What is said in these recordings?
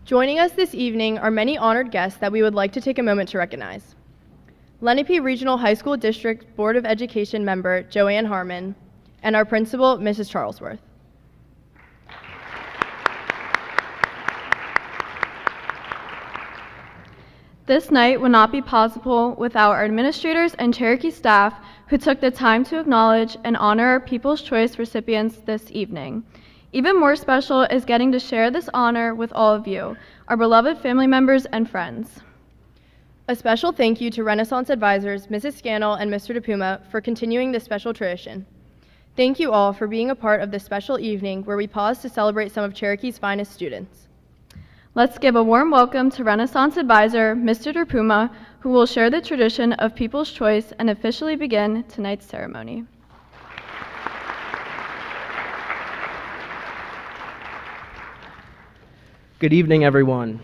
Joining us this evening are many honored guests that we would like to take a moment to recognize. Lenape Regional High School District Board of Education member Joanne Harmon, and our principal, Mrs. Charlesworth. This night would not be possible without our administrators and Cherokee staff who took the time to acknowledge and honor our People's Choice recipients this evening. Even more special is getting to share this honor with all of you, our beloved family members and friends. A special thank you to Renaissance advisors, Mrs. Scannell and Mr. DePuma, for continuing this special tradition. Thank you all for being a part of this special evening where we pause to celebrate some of Cherokee's finest students. Let's give a warm welcome to Renaissance advisor, Mr. DePuma, who will share the tradition of People's Choice and officially begin tonight's ceremony. Good evening, everyone,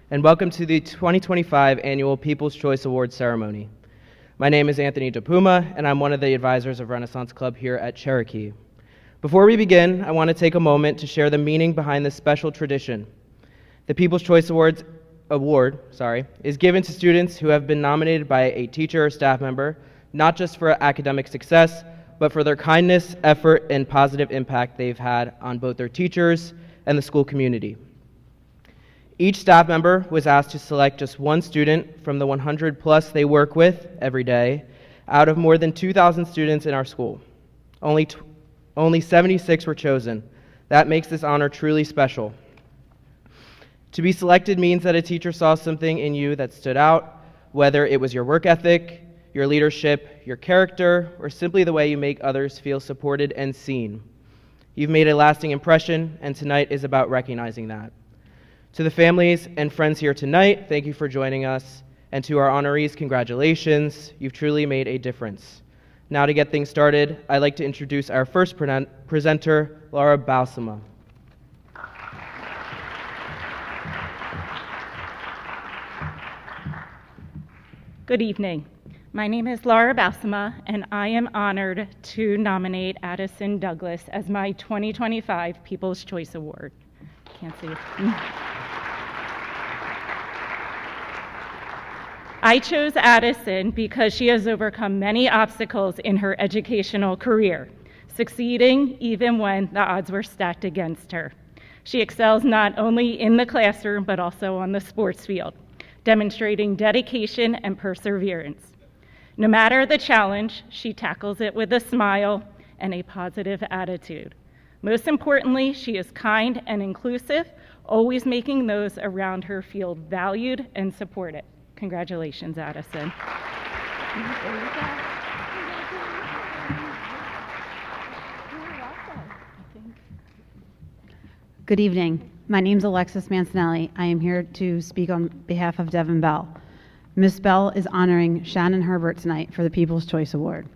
and welcome to the 2025 Annual People's Choice Awards ceremony. My name is Anthony DePuma, and I'm one of the advisors of Renaissance Club here at Cherokee. Before we begin, I want to take a moment to share the meaning behind this special tradition. The People's Choice Award is given to students who have been nominated by a teacher or staff member, not just for academic success, but for their kindness, effort, and positive impact they've had on both their teachers and the school community. Each staff member was asked to select just one student from the 100 plus they work with every day out of more than 2,000 students in our school. Only 76 were chosen. That makes this honor truly special. To be selected means that a teacher saw something in you that stood out, whether it was your work ethic, your leadership, your character, or simply the way you make others feel supported and seen. You've made a lasting impression, and tonight is about recognizing that. To the families and friends here tonight, thank you for joining us. And to our honorees, congratulations. You've truly made a difference. Now to get things started, I'd like to introduce our first presenter, Laura Balsama. Good evening. My name is Laura Balsama, and I am honored to nominate Addison Douglas as my 2025 People's Choice Award. Can't see it. I chose Addison because she has overcome many obstacles in her educational career, succeeding even when the odds were stacked against her. She excels not only in the classroom, but also on the sports field, demonstrating dedication and perseverance. No matter the challenge, she tackles it with a smile and a positive attitude. Most importantly, she is kind and inclusive, always making those around her feel valued and supported. Congratulations, Addison. Good evening. My name is Alexis Mancinelli. I am here to speak on behalf of Devin Bell. Ms. Bell is honoring Shannon Herbert tonight for the People's Choice Award.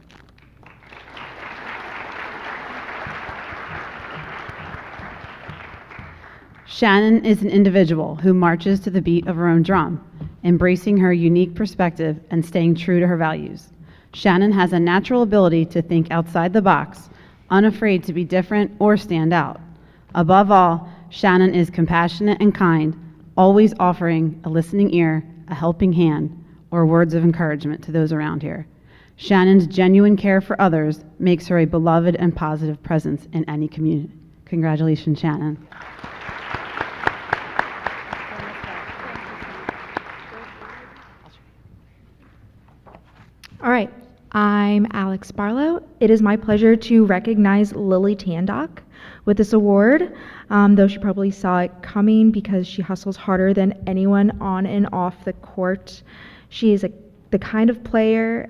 Shannon is an individual who marches to the beat of her own drum, embracing her unique perspective and staying true to her values. Shannon has a natural ability to think outside the box, unafraid to be different or stand out. Above all, Shannon is compassionate and kind, always offering a listening ear, a helping hand, or words of encouragement to those around here. Shannon's genuine care for others makes her a beloved and positive presence in any community. Congratulations, Shannon. All right, I'm Alex Barlow. It is my pleasure to recognize Lily Tandock with this award, though she probably saw it coming because she hustles harder than anyone on and off the court. She is the kind of player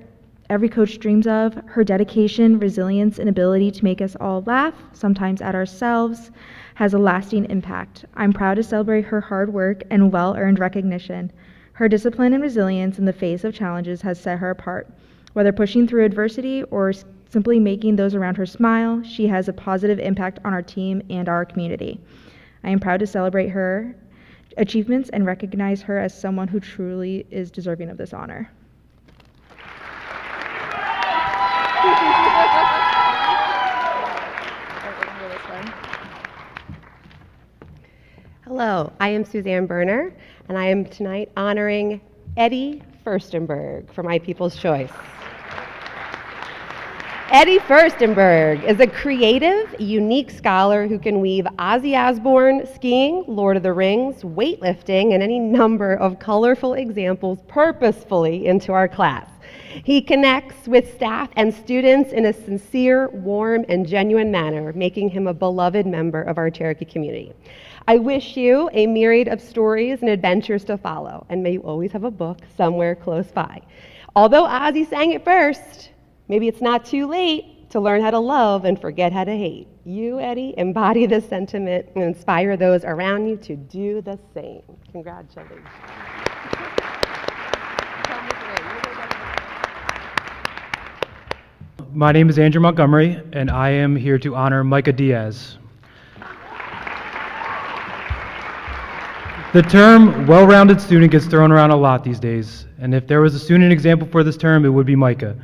every coach dreams of. Her dedication, resilience, and ability to make us all laugh, sometimes at ourselves, has a lasting impact. I'm proud to celebrate her hard work and well-earned recognition. Her discipline and resilience in the face of challenges has set her apart. Whether pushing through adversity or simply making those around her smile, she has a positive impact on our team and our community. I am proud to celebrate her achievements and recognize her as someone who truly is deserving of this honor. Hello, I am Suzanne Berner, and I am tonight honoring Eddie Furstenberg for My People's Choice. Eddie Furstenberg is a creative, unique scholar who can weave Ozzy Osbourne, skiing, Lord of the Rings, weightlifting, and any number of colorful examples purposefully into our class. He connects with staff and students in a sincere, warm, and genuine manner, making him a beloved member of our Cherokee community. I wish you a myriad of stories and adventures to follow, and may you always have a book somewhere close by. Although Ozzy sang it first, maybe it's not too late to learn how to love and forget how to hate. You, Eddie, embody this sentiment and inspire those around you to do the same. Congratulations. My name is Andrew Montgomery, and I am here to honor Micah Diaz. The term well-rounded student gets thrown around a lot these days, and if there was a student example for this term, it would be Micah.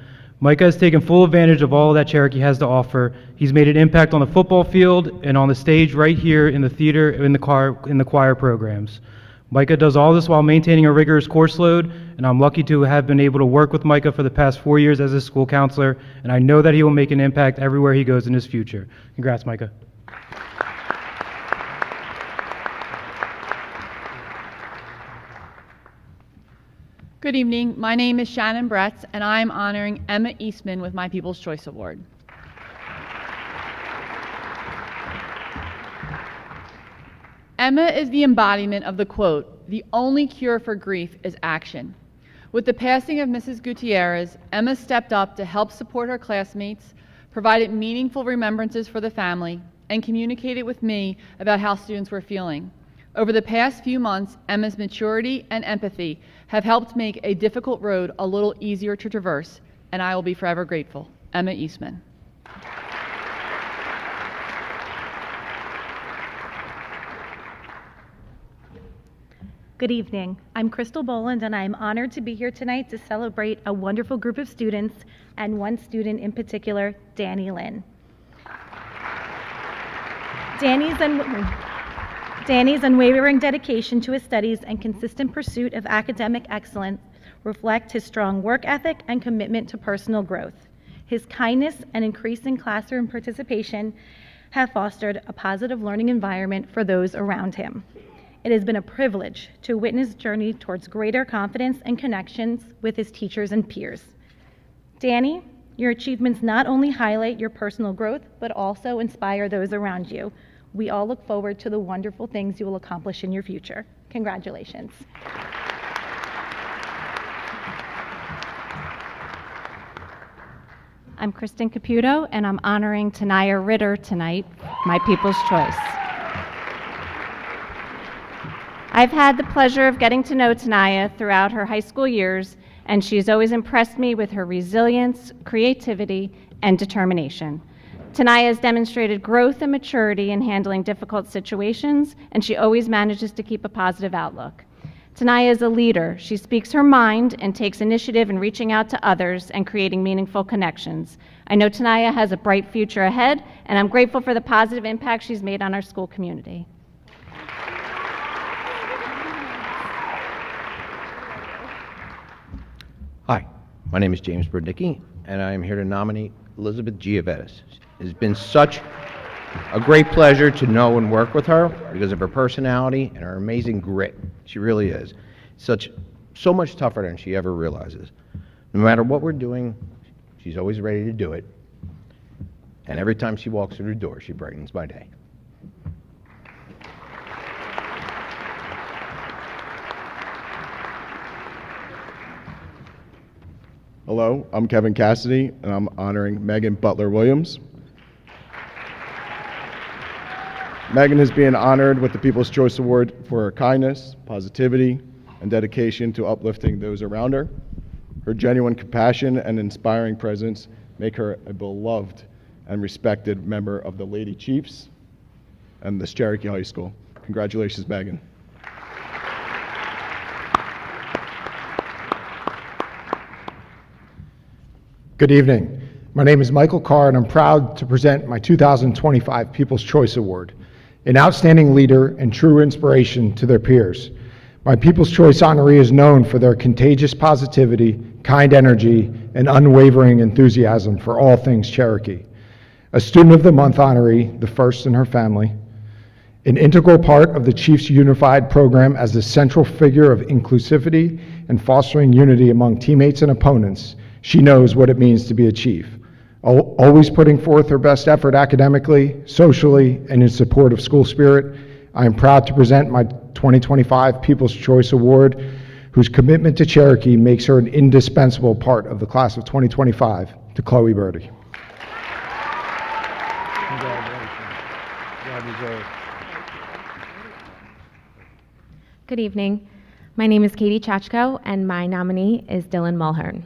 Micah has taken full advantage of all that Cherokee has to offer. He's made an impact on the football field and on the stage right here in the theater, in the choir programs. Micah does all this while maintaining a rigorous course load, and I'm lucky to have been able to work with Micah for the past 4 years as a school counselor, and I know that he will make an impact everywhere he goes in his future. Congrats, Micah. Good evening. My name is Shannon Bretz, and I am honoring Emma Eastman with my People's Choice Award. Emma is the embodiment of the quote, "The only cure for grief is action." With the passing of Mrs. Gutierrez, Emma stepped up to help support her classmates, provided meaningful remembrances for the family, and communicated with me about how students were feeling. Over the past few months, Emma's maturity and empathy have helped make a difficult road a little easier to traverse, and I will be forever grateful. Emma Eastman. Good evening. I'm Crystal Boland, and I'm honored to be here tonight to celebrate a wonderful group of students, and one student in particular, Danny Lynn. Danny's unwavering dedication to his studies and consistent pursuit of academic excellence reflect his strong work ethic and commitment to personal growth. His kindness and increasing classroom participation have fostered a positive learning environment for those around him. It has been a privilege to witness his journey towards greater confidence and connections with his teachers and peers. Danny, your achievements not only highlight your personal growth, but also inspire those around you. We all look forward to the wonderful things you will accomplish in your future. Congratulations. I'm Kristen Caputo, and I'm honoring Tanaya Ritter tonight, my People's Choice. I've had the pleasure of getting to know Tanaya throughout her high school years, and she's always impressed me with her resilience, creativity, and determination. Tanaya has demonstrated growth and maturity in handling difficult situations, and she always manages to keep a positive outlook. Tanaya is a leader. She speaks her mind and takes initiative in reaching out to others and creating meaningful connections. I know Tanaya has a bright future ahead, and I'm grateful for the positive impact she's made on our school community. Hi, my name is James Berdicki, and I am here to nominate Elizabeth Giavettis. It has been such a great pleasure to know and work with her because of her personality and her amazing grit. She really is. So much tougher than she ever realizes. No matter what we're doing, she's always ready to do it. And every time she walks through the door, she brightens my day. Hello, I'm Kevin Cassidy, and I'm honoring Megan Butler Williams. Megan is being honored with the People's Choice Award for her kindness, positivity, and dedication to uplifting those around her. Her genuine compassion and inspiring presence make her a beloved and respected member of the Lady Chiefs and the Cherokee High School. Congratulations, Megan. Good evening. My name is Michael Carr, and I'm proud to present my 2025 People's Choice Award. an outstanding leader and true inspiration to their peers. My People's Choice honoree is known for their contagious positivity, kind energy, and unwavering enthusiasm for all things Cherokee. A Student of the Month honoree, the first in her family, an integral part of the Chiefs Unified program as the central figure of inclusivity and fostering unity among teammates and opponents, she knows what it means to be a Chief. Always putting forth her best effort academically, socially, and in support of school spirit, I am proud to present my 2025 People's Choice Award, whose commitment to Cherokee makes her an indispensable part of the class of 2025, to Chloe Birdie. Good evening. My name is Katie Chachko, and my nominee is Dylan Mulhern.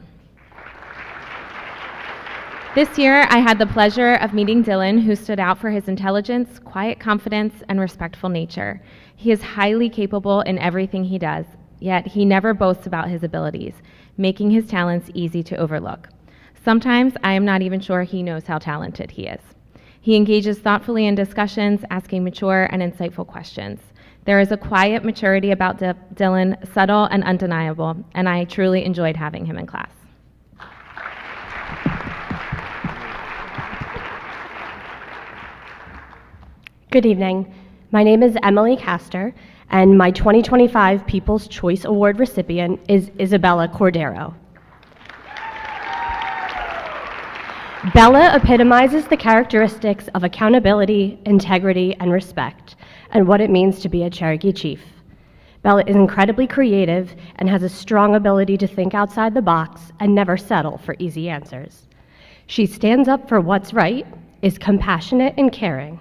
This year, I had the pleasure of meeting Dylan, who stood out for his intelligence, quiet confidence, and respectful nature. He is highly capable in everything he does, yet he never boasts about his abilities, making his talents easy to overlook. Sometimes I am not even sure he knows how talented he is. He engages thoughtfully in discussions, asking mature and insightful questions. There is a quiet maturity about Dylan, subtle and undeniable, and I truly enjoyed having him in class. Good evening. My name is Emily Castor, and my 2025 People's Choice Award recipient is Isabella Cordero. Bella epitomizes the characteristics of accountability, integrity, and respect, and what it means to be a Cherokee Chief. Bella is incredibly creative and has a strong ability to think outside the box and never settle for easy answers. She stands up for what's right, is compassionate and caring.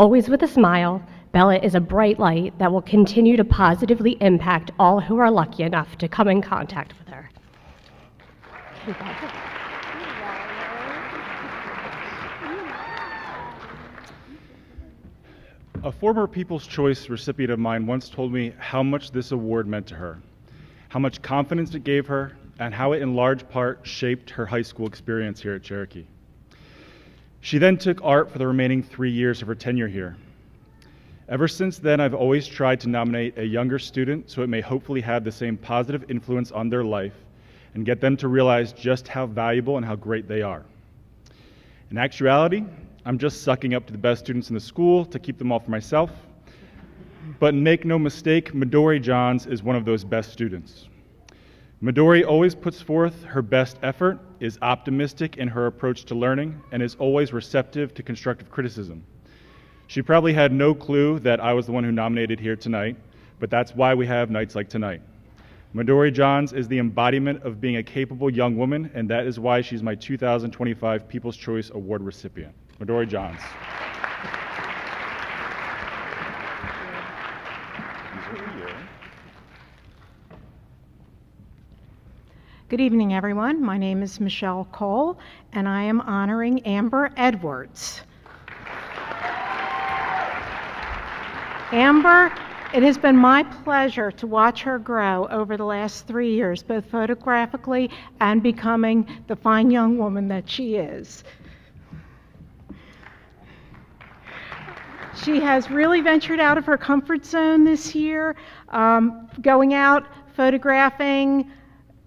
Always with a smile, Bella is a bright light that will continue to positively impact all who are lucky enough to come in contact with her. A former People's Choice recipient of mine once told me how much this award meant to her, how much confidence it gave her, and how it in large part shaped her high school experience here at Cherokee. She then took art for the remaining 3 years of her tenure here. Ever since then, I've always tried to nominate a younger student so it may hopefully have the same positive influence on their life and get them to realize just how valuable and how great they are. In actuality, I'm just sucking up to the best students in the school to keep them all for myself. But make no mistake, Midori Johns is one of those best students. Midori always puts forth her best effort, is optimistic in her approach to learning, and is always receptive to constructive criticism. She probably had no clue that I was the one who nominated here tonight, but that's why we have nights like tonight. Midori Johns is the embodiment of being a capable young woman, and that is why she's my 2025 People's Choice Award recipient. Midori Johns. Good evening, everyone. My name is Michelle Cole, and I am honoring Amber Edwards. Amber, it has been my pleasure to watch her grow over the last 3 years, both photographically and becoming the fine young woman that she is. She has really ventured out of her comfort zone this year, going out, photographing,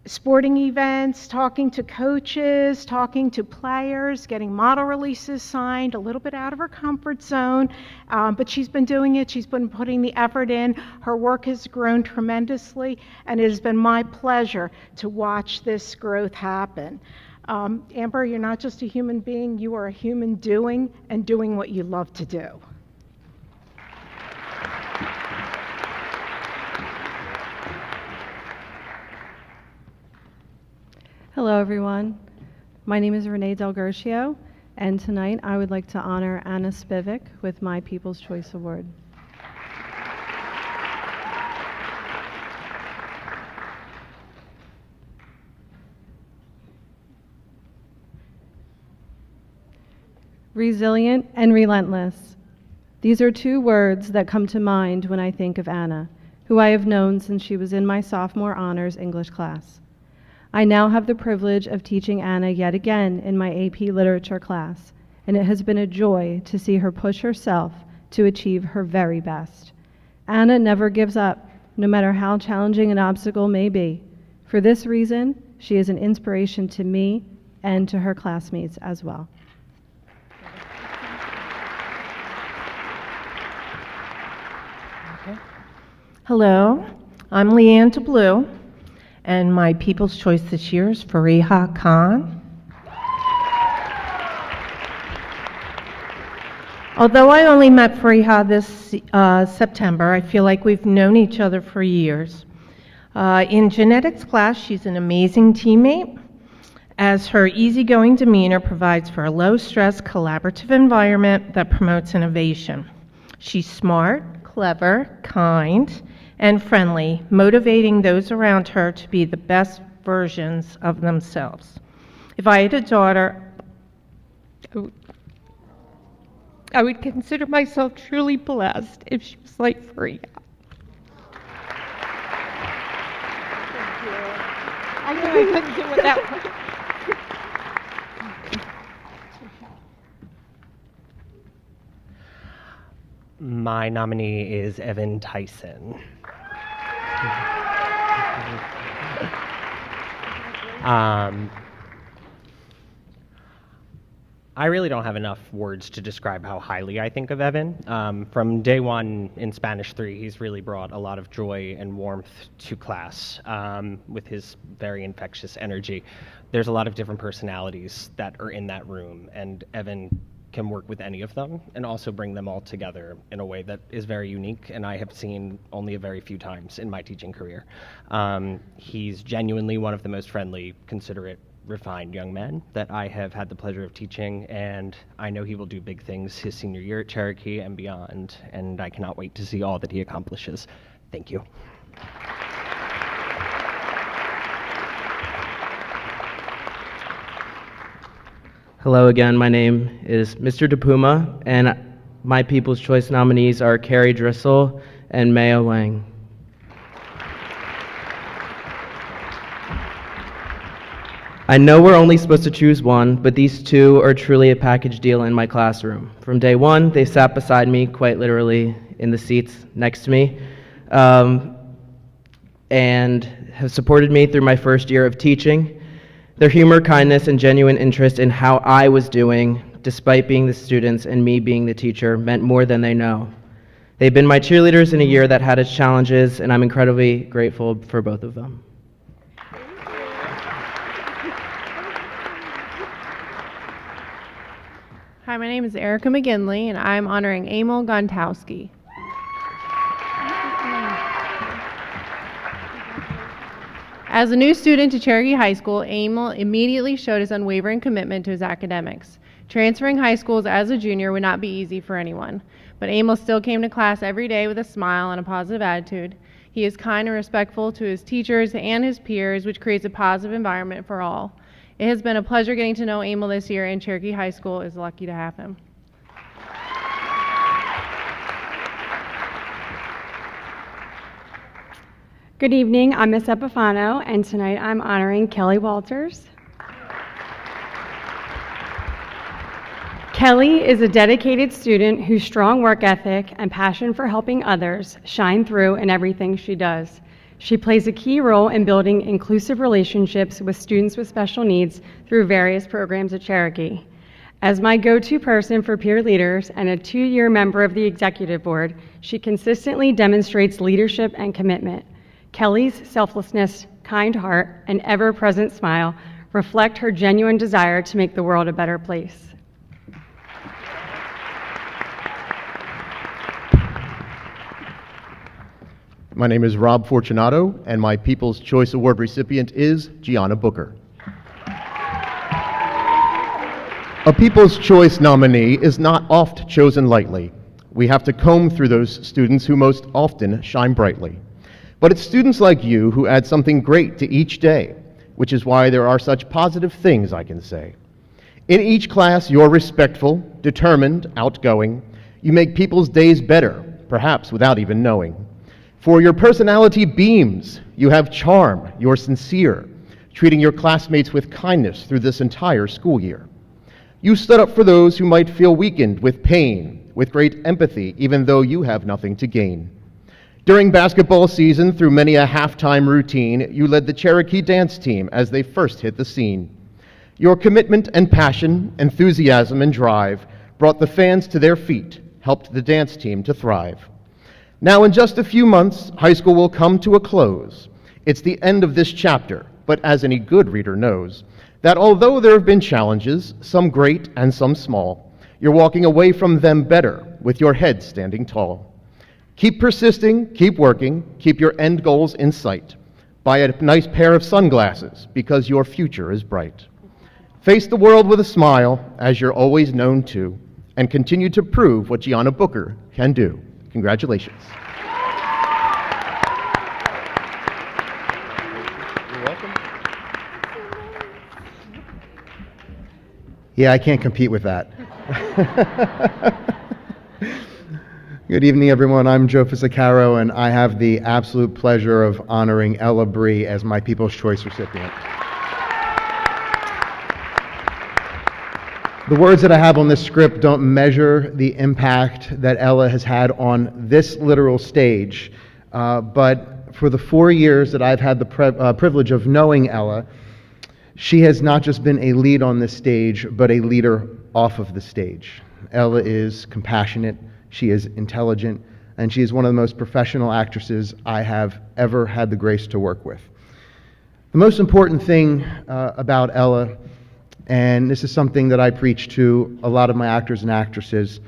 sporting events, talking to coaches, talking to players, getting model releases signed, a little bit out of her comfort zone, but she's been doing it. She's been putting the effort in. Her work has grown tremendously, and it has been my pleasure to watch this growth happen. Amber, you're not just a human being, you are a human doing and doing what you love to do. Hello, everyone. My name is Renee Del Gercio, and tonight I would like to honor Anna Spivak with my People's Choice Award. Resilient and relentless. These are two words that come to mind when I think of Anna, who I have known since she was in my sophomore honors English class. I now have the privilege of teaching Anna yet again in my AP Literature class, and it has been a joy to see her push herself to achieve her very best. Anna never gives up, no matter how challenging an obstacle may be. For this reason, she is an inspiration to me and to her classmates as well. Hello, I'm Leanne DeBlue, and my People's Choice this year is Fariha Khan. Although I only met Fariha this September, I feel like we've known each other for years. In genetics class, she's an amazing teammate, as her easygoing demeanor provides for a low-stress, collaborative environment that promotes innovation. She's smart, clever, kind, and friendly, motivating those around her to be the best versions of themselves. If I had a daughter, I would consider myself truly blessed if she was like Fariha. I knew I couldn't do it without her. My nominee is Evan Tyson. I really don't have enough words to describe how highly I think of Evan. From day one in Spanish 3, he's really brought a lot of joy and warmth to class with his very infectious energy. There's a lot of different personalities that are in that room, and Evan can work with any of them and also bring them all together in a way that is very unique and I have seen only a very few times in my teaching career. He's genuinely one of the most friendly, considerate, refined young men that I have had the pleasure of teaching, and I know he will do big things his senior year at Cherokee and beyond, and I cannot wait to see all that he accomplishes. Thank you. Hello again, my name is Mr. DePuma, and my People's Choice nominees are Carrie Drissel and Maya Wang. I know we're only supposed to choose one, but these two are truly a package deal in my classroom. From day one, they sat beside me, quite literally, in the seats next to me, and have supported me through my first year of teaching. Their humor, kindness, and genuine interest in how I was doing, despite being the students and me being the teacher, meant more than they know. They've been my cheerleaders in a year that had its challenges, and I'm incredibly grateful for both of them. Hi, my name is Erica McGinley, and I'm honoring Emil Gontowski. As a new student to Cherokee High School, Emil immediately showed his unwavering commitment to his academics. Transferring high schools as a junior would not be easy for anyone, but Emil still came to class every day with a smile and a positive attitude. He is kind and respectful to his teachers and his peers, which creates a positive environment for all. It has been a pleasure getting to know Emil this year, and Cherokee High School is lucky to have him. Good evening, I'm Miss Epifano, and tonight I'm honoring Kelly Walters. Kelly is a dedicated student whose strong work ethic and passion for helping others shine through in everything she does. She plays a key role in building inclusive relationships with students with special needs through various programs at Cherokee. As my go-to person for peer leaders and a 2-year member of the executive board, she consistently demonstrates leadership and commitment. Kelly's selflessness, kind heart, and ever-present smile reflect her genuine desire to make the world a better place. My name is Rob Fortunato, and my People's Choice Award recipient is Gianna Booker. A People's Choice nominee is not oft chosen lightly. We have to comb through those students who most often shine brightly. But it's students like you who add something great to each day, which is why there are such positive things I can say. In each class, you're respectful, determined, outgoing. You make people's days better, perhaps without even knowing. For your personality beams, you have charm, you're sincere, treating your classmates with kindness through this entire school year. You stood up for those who might feel weakened with pain with great empathy, even though you have nothing to gain. During basketball season, through many a halftime routine, you led the Cherokee dance team as they first hit the scene. Your commitment and passion, enthusiasm and drive brought the fans to their feet, helped the dance team to thrive. Now, in just a few months, high school will come to a close. It's the end of this chapter, but as any good reader knows, that although there have been challenges, some great and some small, you're walking away from them better with your head standing tall. Keep persisting, keep working, keep your end goals in sight. Buy a nice pair of sunglasses because your future is bright. Face the world with a smile, as you're always known to, and continue to prove what Gianna Booker can do. Congratulations. You're welcome. Yeah, I can't compete with that. Good evening, everyone. I'm Joe Fisicaro, and I have the absolute pleasure of honoring Ella Bree as my People's Choice recipient. The words that I have on this script don't measure the impact that Ella has had on this literal stage, but for the 4 years that I've had the privilege of knowing Ella, she has not just been a lead on this stage, but a leader off of the stage. Ella is compassionate, she is intelligent, and she is one of the most professional actresses I have ever had the grace to work with. The most important thing about Ella, and this is something that I preach to a lot of my actors and actresses,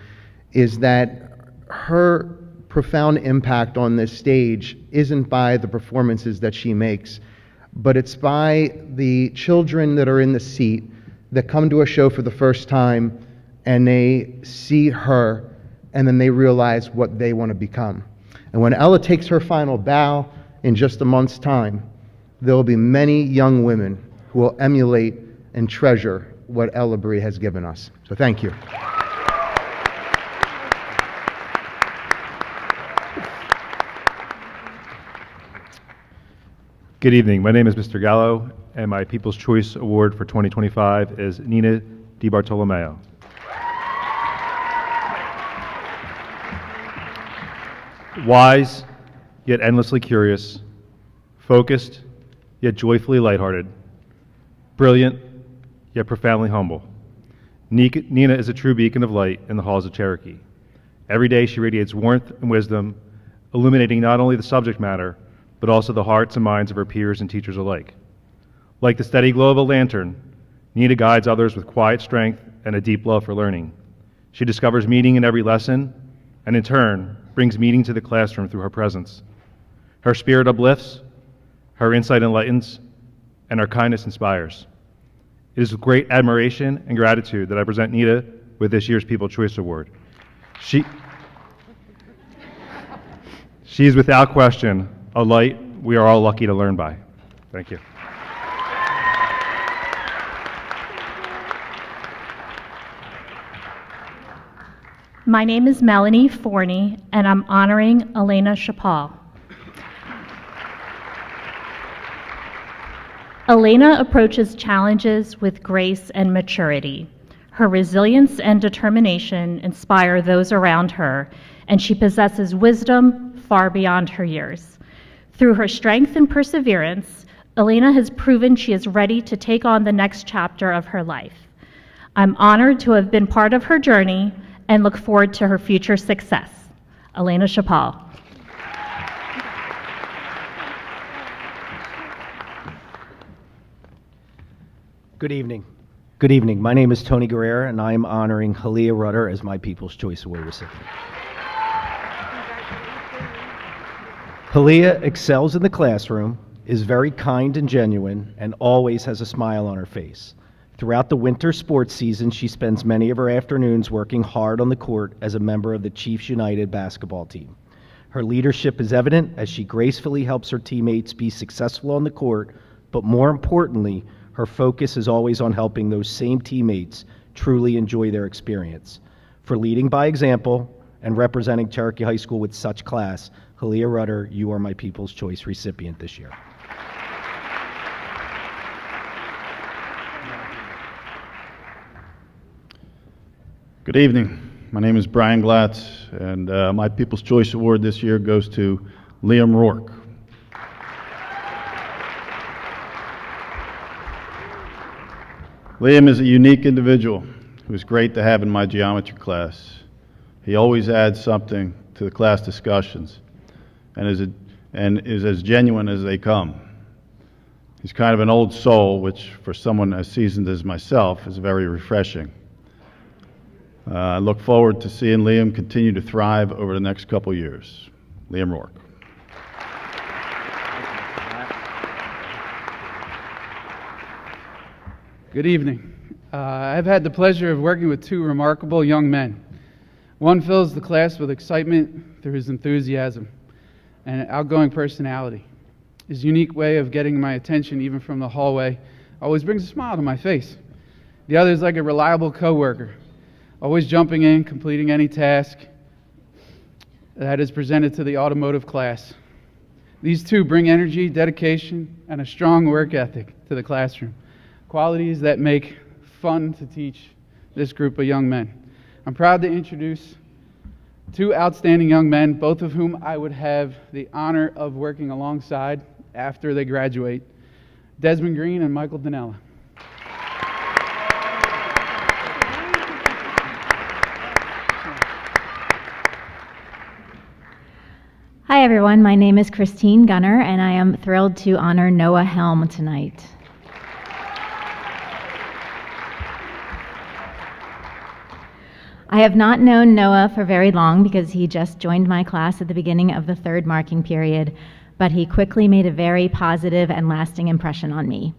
is that her profound impact on this stage isn't by the performances that she makes, but it's by the children that are in the seat that come to a show for the first time and they see her and then they realize what they want to become. And when Ella takes her final bow in just a month's time, there will be many young women who will emulate and treasure what Ella Bree has given us. So thank you. Good evening. My name is Mr. Gallo, and my People's Choice Award for 2025 is Nina DiBartolomeo. Wise, yet endlessly curious, focused, yet joyfully lighthearted, brilliant, yet profoundly humble. Nina is a true beacon of light in the halls of Cherokee. Every day she radiates warmth and wisdom, illuminating not only the subject matter, but also the hearts and minds of her peers and teachers alike. Like the steady glow of a lantern, Nina guides others with quiet strength and a deep love for learning. She discovers meaning in every lesson, and in turn, brings meaning to the classroom through her presence. Her spirit uplifts, her insight enlightens, and her kindness inspires. It is with great admiration and gratitude that I present Nina with this year's People's Choice Award. She is without question a light we are all lucky to learn by. Thank you. My name is Melanie Forney, and I'm honoring Elena Chapal. Elena approaches challenges with grace and maturity. Her resilience and determination inspire those around her, and she possesses wisdom far beyond her years. Through her strength and perseverance, Elena has proven she is ready to take on the next chapter of her life. I'm honored to have been part of her journey and look forward to her future success. Elena Chapal. Good evening. Good evening. My name is Tony Guerrera, and I am honoring Halia Rudder as my People's Choice Award recipient. Halia excels in the classroom, is very kind and genuine, and always has a smile on her face. Throughout the winter sports season, she spends many of her afternoons working hard on the court as a member of the Chiefs United basketball team. Her leadership is evident as she gracefully helps her teammates be successful on the court, but more importantly, her focus is always on helping those same teammates truly enjoy their experience. For leading by example and representing Cherokee High School with such class, Halia Rudder, you are my People's Choice recipient this year. Good evening. My name is Brian Glatz, and my People's Choice Award this year goes to Liam Rourke. Liam is a unique individual who is great to have in my geometry class. He always adds something to the class discussions and is as genuine as they come. He's kind of an old soul, which for someone as seasoned as myself is very refreshing. I look forward to seeing Liam continue to thrive over the next couple years. Liam Rourke. Good evening. I've had the pleasure of working with two remarkable young men. One fills the class with excitement through his enthusiasm and an outgoing personality. His unique way of getting my attention, even from the hallway, always brings a smile to my face. The other is like a reliable coworker, always jumping in, completing any task that is presented to the automotive class. These two bring energy, dedication, and a strong work ethic to the classroom, qualities that make fun to teach this group of young men. I'm proud to introduce two outstanding young men, both of whom I would have the honor of working alongside after they graduate, Desmond Green and Michael Danella. Hi everyone, my name is Christine Gunner and I am thrilled to honor Noah Helm tonight. I have not known Noah for very long because he just joined my class at the beginning of the third marking period, but he quickly made a very positive and lasting impression on me.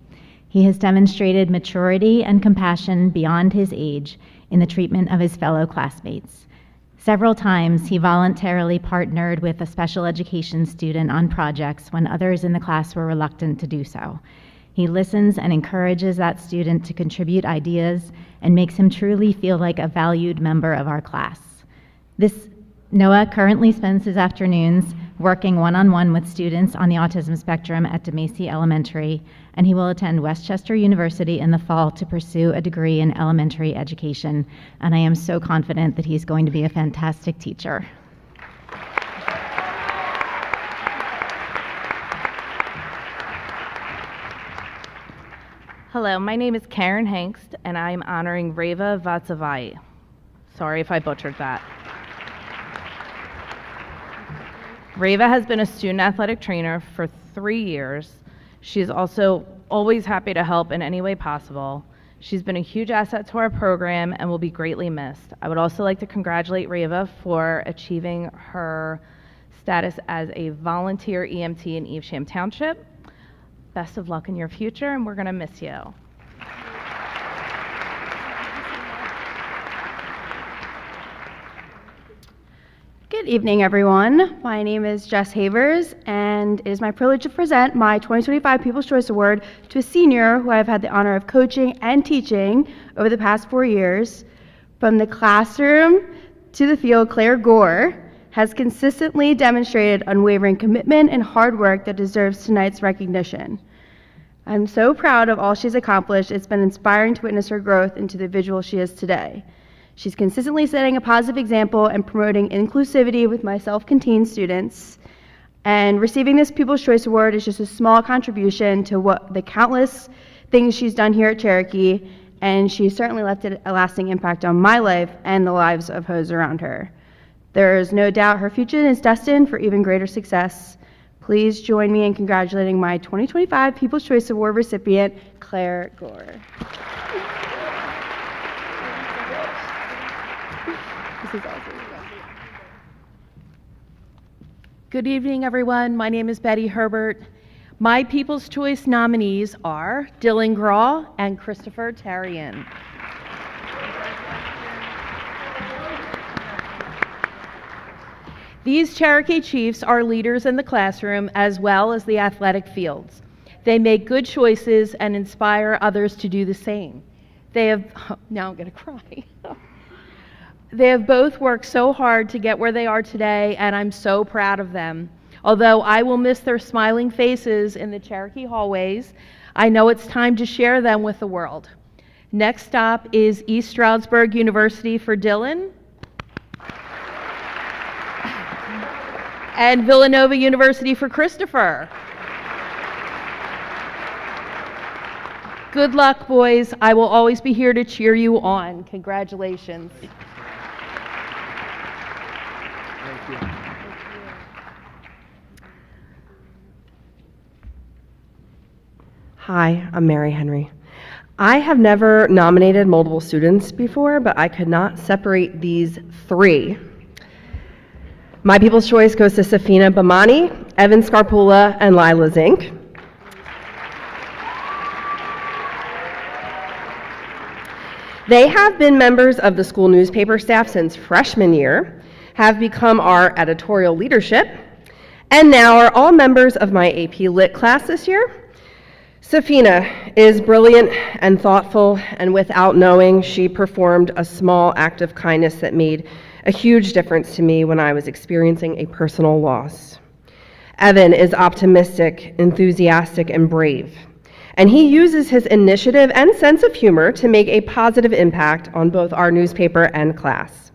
He has demonstrated maturity and compassion beyond his age in the treatment of his fellow classmates. Several times he voluntarily partnered with a special education student on projects when others in the class were reluctant to do so. He listens and encourages that student to contribute ideas and makes him truly feel like a valued member of our class. Noah currently spends his afternoons working one-on-one with students on the autism spectrum at DeMacy Elementary, and he will attend Westchester University in the fall to pursue a degree in elementary education, and I am so confident that he's going to be a fantastic teacher. Hello, my name is Karen Hengst, and I'm honoring Reva Vatsavai. Sorry if I butchered that. Reva has been a student athletic trainer for 3 years. She's also always happy to help in any way possible. She's been a huge asset to our program and will be greatly missed. I would also like to congratulate Reva for achieving her status as a volunteer EMT in Evesham Township. Best of luck in your future, and we're going to miss you. Good evening, everyone. My name is Jess Havers, and it is my privilege to present my 2025 People's Choice Award to a senior who I've had the honor of coaching and teaching over the past 4 years. From the classroom to the field, Claire Gore has consistently demonstrated unwavering commitment and hard work that deserves tonight's recognition. I'm so proud of all she's accomplished. It's been inspiring to witness her growth into the individual she is today. She's consistently setting a positive example and promoting inclusivity with my self-contained students. And receiving this People's Choice Award is just a small contribution to what the countless things she's done here at Cherokee, and she's certainly left a lasting impact on my life and the lives of those around her. There is no doubt her future is destined for even greater success. Please join me in congratulating my 2025 People's Choice Award recipient, Claire Gore. Good evening, everyone. My name is Betty Herbert. My People's Choice nominees are Dylan Graw and Christopher Tarian. These Cherokee Chiefs are leaders in the classroom as well as the athletic fields. They make good choices and inspire others to do the same. Now I'm going to cry. They have both worked so hard to get where they are today, and I'm so proud of them. Although I will miss their smiling faces in the Cherokee hallways, I know it's time to share them with the world. Next stop is East Stroudsburg University for Dylan. And Villanova University for Christopher. Good luck, boys. I will always be here to cheer you on. Congratulations. Hi, I'm Mary Henry. I have never nominated multiple students before, but I could not separate these three. My People's Choice goes to Safina Bamani, Evan Scarpula, and Lila Zink. They have been members of the school newspaper staff since freshman year, have become our editorial leadership, and now are all members of my AP Lit class this year. Safina is brilliant and thoughtful, and without knowing, she performed a small act of kindness that made a huge difference to me when I was experiencing a personal loss. Evan is optimistic, enthusiastic, and brave, and he uses his initiative and sense of humor to make a positive impact on both our newspaper and class.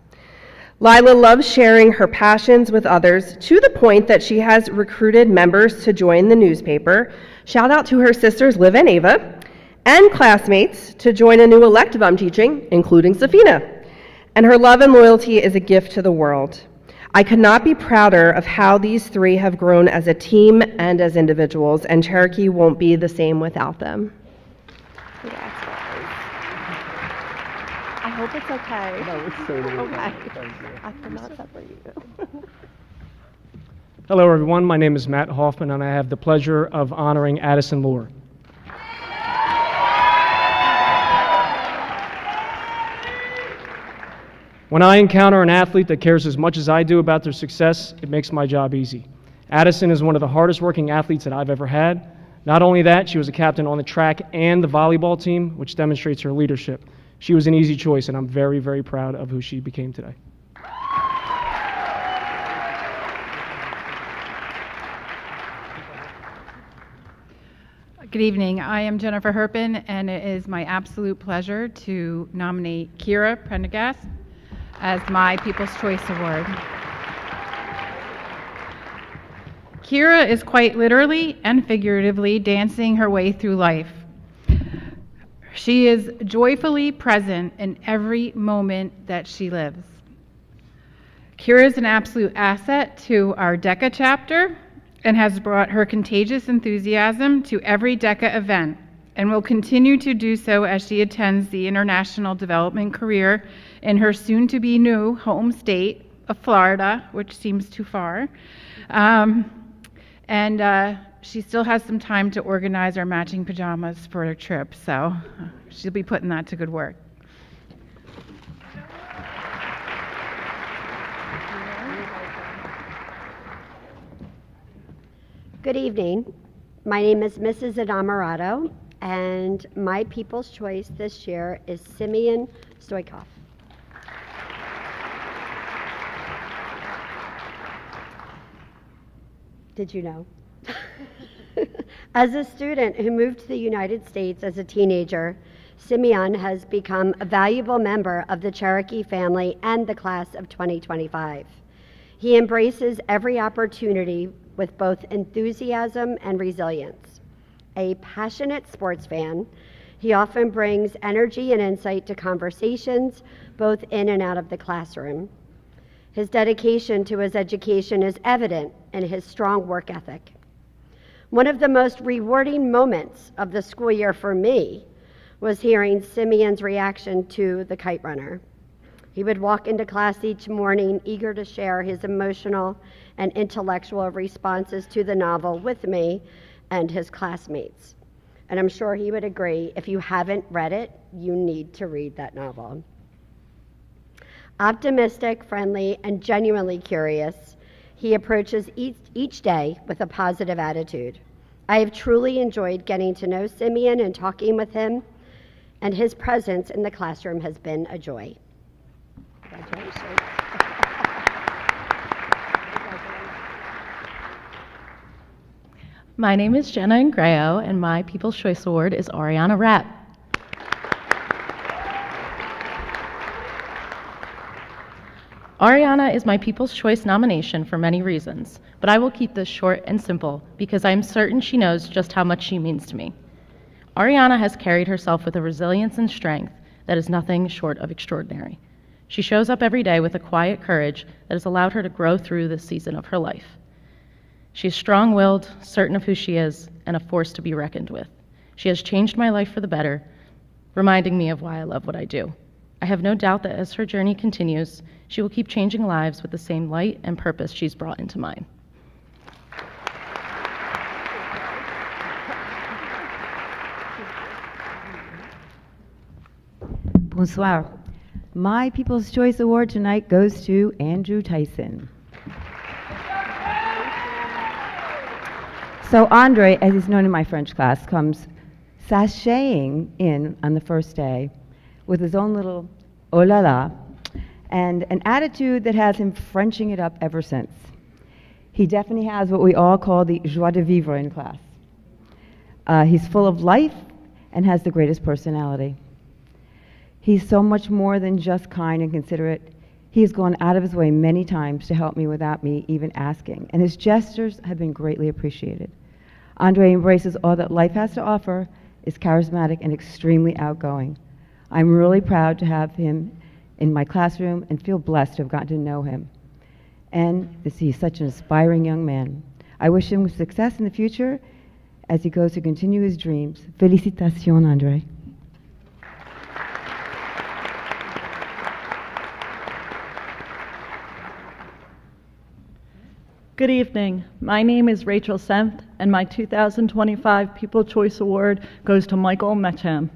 Lila loves sharing her passions with others to the point that she has recruited members to join the newspaper. Shout out to her sisters Liv and Ava, and classmates to join a new elective I'm teaching, including Safina. And her love and loyalty is a gift to the world. I could not be prouder of how these three have grown as a team and as individuals, and Cherokee won't be the same without them. I hope it's okay. No, it's totally okay. okay. I cannot separate you. Hello, everyone. My name is Matt Hoffman, and I have the pleasure of honoring Addison Lohr. When I encounter an athlete that cares as much as I do about their success, it makes my job easy. Addison is one of the hardest working athletes that I've ever had. Not only that, she was a captain on the track and the volleyball team, which demonstrates her leadership. She was an easy choice, and I'm very, very proud of who she became today. Good evening. I am Jennifer Herpin, and it is my absolute pleasure to nominate Kira Prendergast as my People's Choice Award. Kira is quite literally and figuratively dancing her way through life. She is joyfully present in every moment that she lives. Kira is an absolute asset to our DECA chapter and has brought her contagious enthusiasm to every DECA event and will continue to do so as she attends the International Development career in her soon-to-be new home state of Florida, which seems too far. She still has some time to organize our matching pajamas for her trip, so she'll be putting that to good work. Good evening. My name is Mrs. Inamorado, and my People's Choice this year is Simeon Stoikov. Did you know? As a student who moved to the United States as a teenager, Simeon has become a valuable member of the Cherokee family and the class of 2025. He embraces every opportunity with both enthusiasm and resilience. A passionate sports fan, he often brings energy and insight to conversations, both in and out of the classroom. His dedication to his education is evident in his strong work ethic. One of the most rewarding moments of the school year for me was hearing Simeon's reaction to The Kite Runner. He would walk into class each morning eager to share his emotional and intellectual responses to the novel with me and his classmates. And I'm sure he would agree, if you haven't read it, you need to read that novel. Optimistic, friendly, and genuinely curious, he approaches each day with a positive attitude. I have truly enjoyed getting to know Simeon and talking with him, and his presence in the classroom has been a joy. Congratulations. My name is Jenna Ingrao, and my People's Choice Award is Ariana Rapp. Ariana is my People's Choice nomination for many reasons, but I will keep this short and simple because I am certain she knows just how much she means to me. Ariana has carried herself with a resilience and strength that is nothing short of extraordinary. She shows up every day with a quiet courage that has allowed her to grow through this season of her life. She is strong-willed, certain of who she is, and a force to be reckoned with. She has changed my life for the better, reminding me of why I love what I do. I have no doubt that as her journey continues, she will keep changing lives with the same light and purpose she's brought into mine. Bonsoir. My People's Choice Award tonight goes to Andrew Tyson. So Andre, as he's known in my French class, comes sashaying in on the first day with his own little oh la la and an attitude that has him Frenching it up ever since. He definitely has what we all call the joie de vivre in class. He's full of life and has the greatest personality. He's so much more than just kind and considerate. He has gone out of his way many times to help me without me even asking, and his gestures have been greatly appreciated. Andre embraces all that life has to offer, is charismatic and extremely outgoing. I'm really proud to have him in my classroom and feel blessed to have gotten to know him. And he's such an inspiring young man. I wish him success in the future as he goes to continue his dreams. Félicitations, Andre. Good evening. My name is Rachel Senft, and my 2025 People's Choice Award goes to Michael Mecham.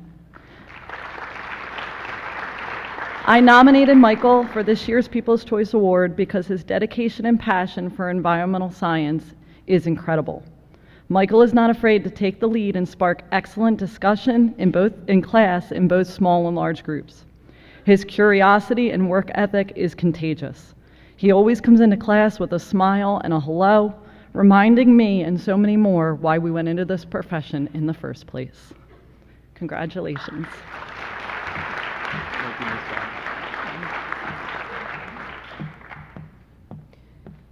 I nominated Michael for this year's People's Choice Award because his dedication and passion for environmental science is incredible. Michael is not afraid to take the lead and spark excellent discussion in class in both small and large groups. His curiosity and work ethic is contagious. He always comes into class with a smile and a hello, reminding me and so many more why we went into this profession in the first place. Congratulations.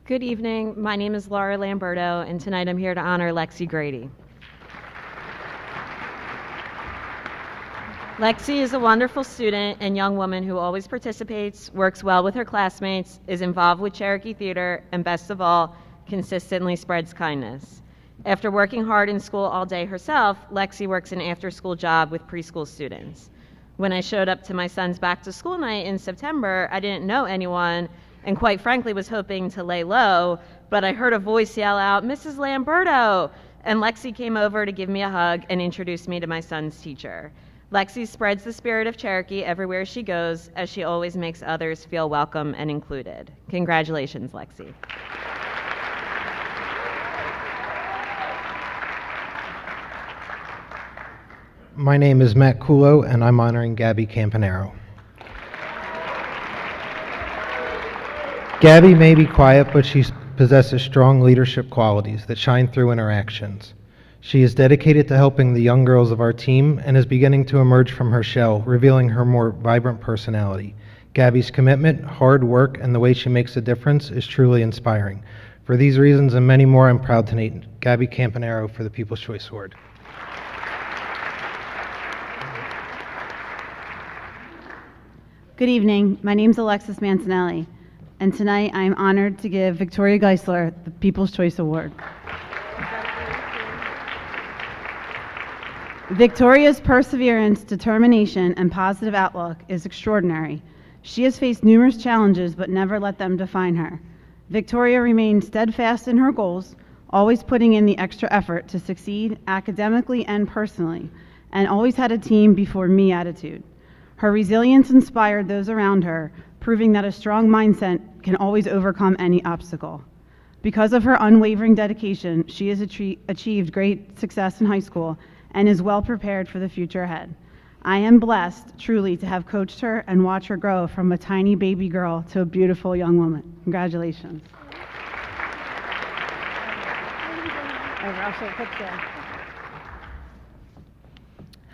Good evening. My name is Laura Lamberto, and tonight I'm here to honor Lexi Grady. Lexi is a wonderful student and young woman who always participates, works well with her classmates, is involved with Cherokee Theater, and best of all, consistently spreads kindness. After working hard in school all day herself, Lexi works an after-school job with preschool students. When I showed up to my son's back-to-school night in September, I didn't know anyone and quite frankly was hoping to lay low, but I heard a voice yell out, "Mrs. Lamberto!" And Lexi came over to give me a hug and introduced me to my son's teacher. Lexi spreads the spirit of Cherokee everywhere she goes, as she always makes others feel welcome and included. Congratulations, Lexi. My name is Matt Kulo, and I'm honoring Gabby Campanaro. Gabby may be quiet, but she possesses strong leadership qualities that shine through in her actions. She is dedicated to helping the young girls of our team and is beginning to emerge from her shell, revealing her more vibrant personality. Gabby's commitment, hard work, and the way she makes a difference is truly inspiring. For these reasons and many more, I'm proud to name Gabby Campanaro for the People's Choice Award. Good evening. My name is Alexis Mancinelli, and tonight I am honored to give Victoria Geisler the People's Choice Award. Victoria's perseverance, determination, and positive outlook is extraordinary. She has faced numerous challenges but never let them define her. Victoria remained steadfast in her goals, always putting in the extra effort to succeed academically and personally, and always had a team before me attitude. Her resilience inspired those around her, proving that a strong mindset can always overcome any obstacle. Because of her unwavering dedication, she has achieved great success in high school and is well prepared for the future ahead. I am blessed, truly, to have coached her and watch her grow from a tiny baby girl to a beautiful young woman. Congratulations.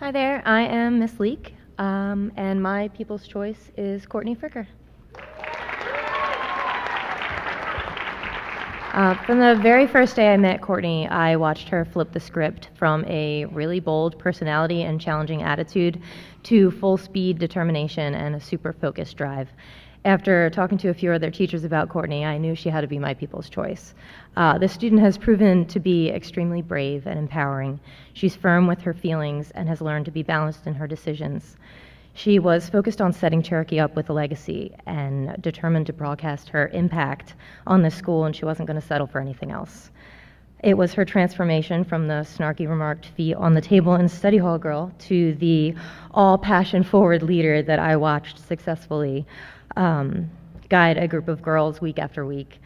Hi there, I am Miss Leek, and my People's Choice is Courtney Fricker. From the very first day I met Courtney, I watched her flip the script from a really bold personality and challenging attitude to full speed determination and a super focused drive. After talking to a few other teachers about Courtney, I knew she had to be my people's choice. This student has proven to be extremely brave and empowering. She's firm with her feelings and has learned to be balanced in her decisions. She was focused on setting Cherokee up with a legacy and determined to broadcast her impact on the school, and she wasn't going to settle for anything else. It was her transformation from the snarky remarked feet on the table and study hall girl to the all passion forward leader that I watched successfully guide a group of girls week after week.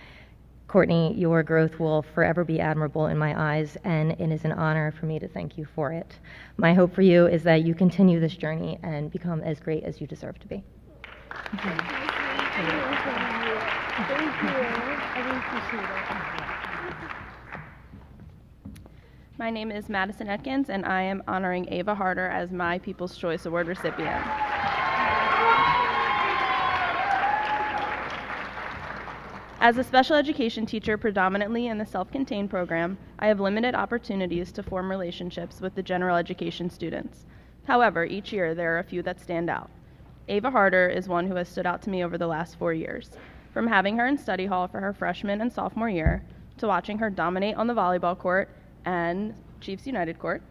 Courtney, your growth will forever be admirable in my eyes, and it is an honor for me to thank you for it. My hope for you is that you continue this journey and become as great as you deserve to be. Thank you. I really appreciate it. My name is Madison Atkins, and I am honoring Ava Harder as my People's Choice Award recipient. As a special education teacher predominantly in the self-contained program, I have limited opportunities to form relationships with the general education students. However, each year there are a few that stand out. Ava Harder is one who has stood out to me over the last 4 years. From having her in study hall for her freshman and sophomore year, to watching her dominate on the volleyball court and Chiefs United court,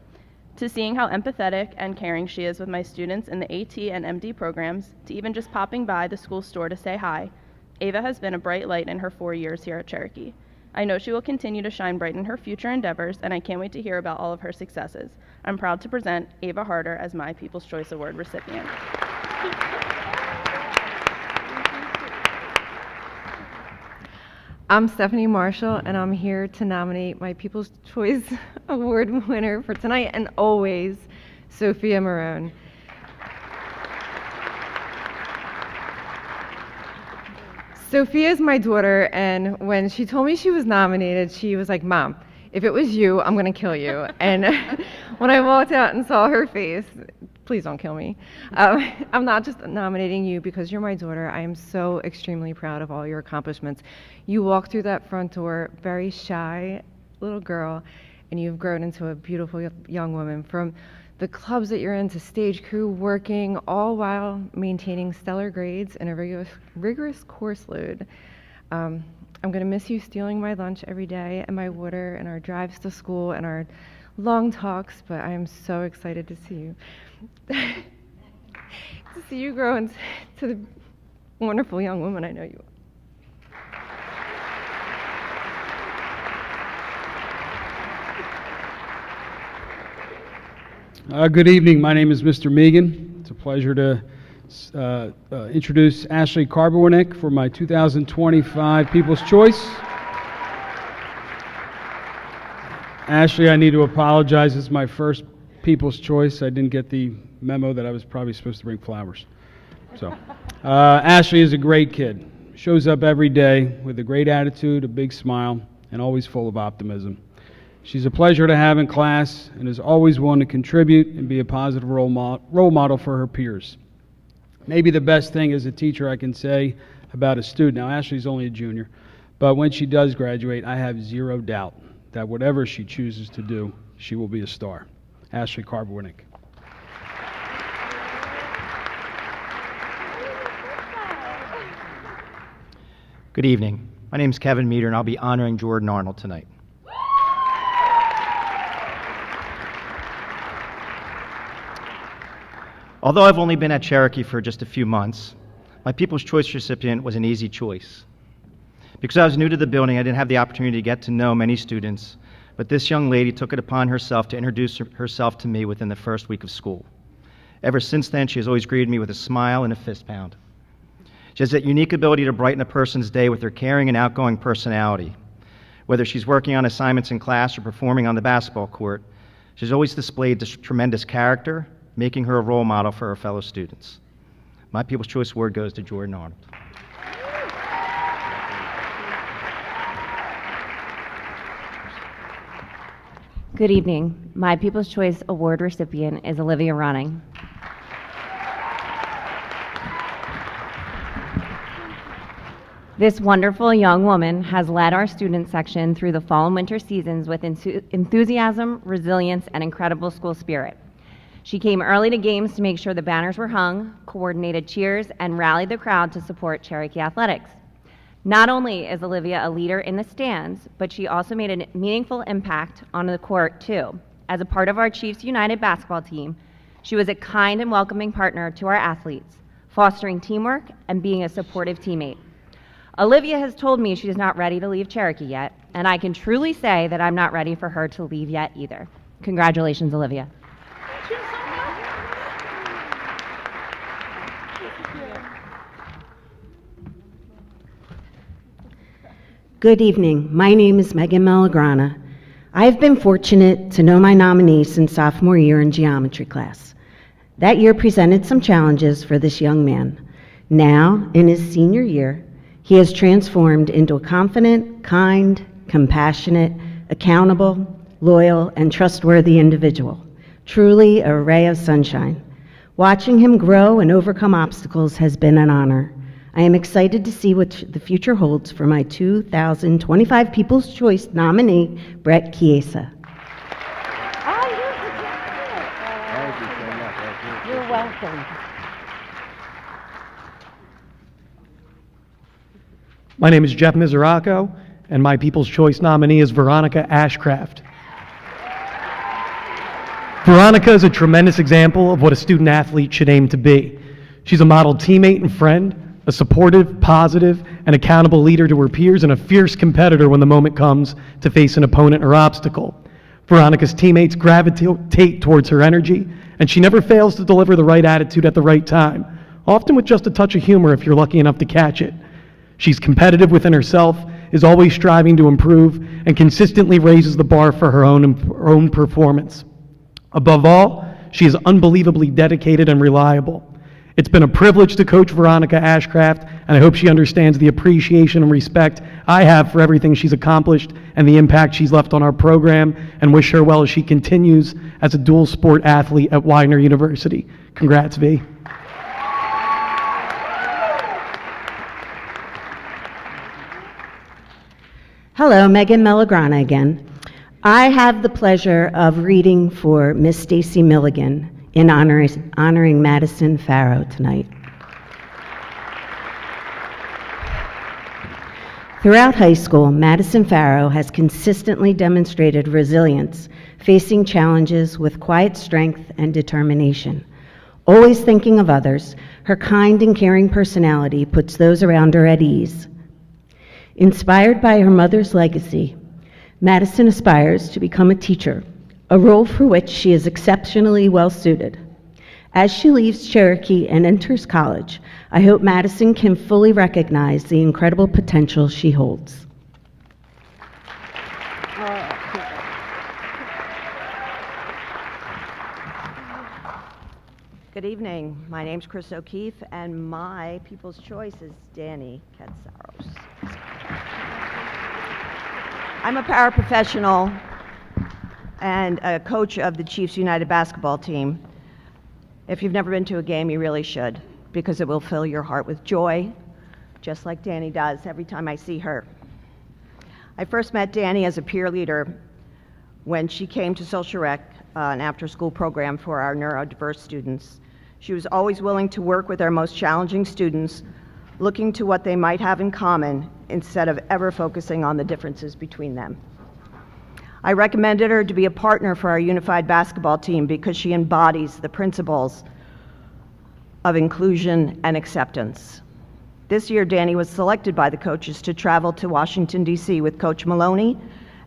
to seeing how empathetic and caring she is with my students in the AT and MD programs, to even just popping by the school store to say hi, Ava has been a bright light in her 4 years here at Cherokee. I know she will continue to shine bright in her future endeavors, and I can't wait to hear about all of her successes. I'm proud to present Ava Harder as my People's Choice Award recipient. I'm Stephanie Marshall, and I'm here to nominate my People's Choice Award winner for tonight and always, Sophia Marone. Sophia is my daughter, and when she told me she was nominated, she was like, "Mom, if it was you, I'm going to kill you." And when I walked out and saw her face, please don't kill me. I'm not just nominating you because you're my daughter. I am so extremely proud of all your accomplishments. You walked through that front door, very shy little girl, and you've grown into a beautiful young woman. From the clubs that you're in to stage crew, working, all while maintaining stellar grades and a rigorous course load. I'm going to miss you stealing my lunch every day and my water and our drives to school and our long talks, but I am so excited to see you. To see you grow into the wonderful young woman I know you are. Good evening. My name is Mr. Megan. It's a pleasure to introduce Ashley Karbowinek for my 2025 People's Choice. Ashley, I need to apologize. It's my first People's Choice. I didn't get the memo that I was probably supposed to bring flowers. So, Ashley is a great kid. Shows up every day with a great attitude, a big smile, and always full of optimism. She's a pleasure to have in class and is always willing to contribute and be a positive role model for her peers. Maybe the best thing as a teacher I can say about a student, now Ashley's only a junior, but when she does graduate, I have zero doubt that whatever she chooses to do, she will be a star. Ashley Karbowinek. Good evening. My name is Kevin Meter, and I'll be honoring Jordan Arnold tonight. Although I've only been at Cherokee for just a few months, my People's Choice recipient was an easy choice. Because I was new to the building, I didn't have the opportunity to get to know many students, but this young lady took it upon herself to introduce herself to me within the first week of school. Ever since then, she has always greeted me with a smile and a fist pound. She has that unique ability to brighten a person's day with her caring and outgoing personality. Whether she's working on assignments in class or performing on the basketball court, she's always displayed this tremendous character, making her a role model for her fellow students. My People's Choice Award goes to Jordan Arnold. Good evening. My People's Choice Award recipient is Olivia Ronning. This wonderful young woman has led our student section through the fall and winter seasons with enthusiasm, resilience, and incredible school spirit. She came early to games to make sure the banners were hung, coordinated cheers, and rallied the crowd to support Cherokee athletics. Not only is Olivia a leader in the stands, but she also made a meaningful impact on the court, too. As a part of our Chiefs United basketball team, she was a kind and welcoming partner to our athletes, fostering teamwork and being a supportive teammate. Olivia has told me she's not ready to leave Cherokee yet, and I can truly say that I'm not ready for her to leave yet either. Congratulations, Olivia. Good evening. My name is Megan Malagrana. I have been fortunate to know my nominee since sophomore year in geometry class. That year presented some challenges for this young man. Now, in his senior year, he has transformed into a confident, kind, compassionate, accountable, loyal, and trustworthy individual. Truly a ray of sunshine. Watching him grow and overcome obstacles has been an honor. I am excited to see what the future holds for my 2025 People's Choice nominee, Brett Chiesa. You're welcome. My name is Jeff Miseraco, and my People's Choice nominee is Veronica Ashcraft. Veronica is a tremendous example of what a student athlete should aim to be. She's a model teammate and friend, a supportive, positive, and accountable leader to her peers, and a fierce competitor when the moment comes to face an opponent or obstacle. Veronica's teammates gravitate towards her energy, and she never fails to deliver the right attitude at the right time, often with just a touch of humor if you're lucky enough to catch it. She's competitive within herself, is always striving to improve, and consistently raises the bar for her own performance. Above all, she is unbelievably dedicated and reliable. It's been a privilege to coach Veronica Ashcraft, and I hope she understands the appreciation and respect I have for everything she's accomplished and the impact she's left on our program, and wish her well as she continues as a dual sport athlete at Widener University. Congrats, V. Hello, Megan Malagrana again. I have the pleasure of reading for Miss Stacy Milligan in honoring Madison Farrow tonight. Throughout high school, Madison Farrow has consistently demonstrated resilience, facing challenges with quiet strength and determination. Always thinking of others, her kind and caring personality puts those around her at ease. Inspired by her mother's legacy, Madison aspires to become a teacher, a role for which she is exceptionally well suited. As she leaves Cherokee and enters college, I hope Madison can fully recognize the incredible potential she holds. Good evening. My name's Chris O'Keefe, and my People's Choice is Danny Katsaros. I'm a paraprofessional and a coach of the Chiefs United basketball team. If you've never been to a game, you really should, because it will fill your heart with joy, just like Danny does every time I see her. I first met Danny as a peer leader when she came to Social Rec, an after-school program for our neurodiverse students. She was always willing to work with our most challenging students, looking to what they might have in common instead of ever focusing on the differences between them. I recommended her to be a partner for our unified basketball team because she embodies the principles of inclusion and acceptance. This year, Danny was selected by the coaches to travel to Washington, D.C. with Coach Maloney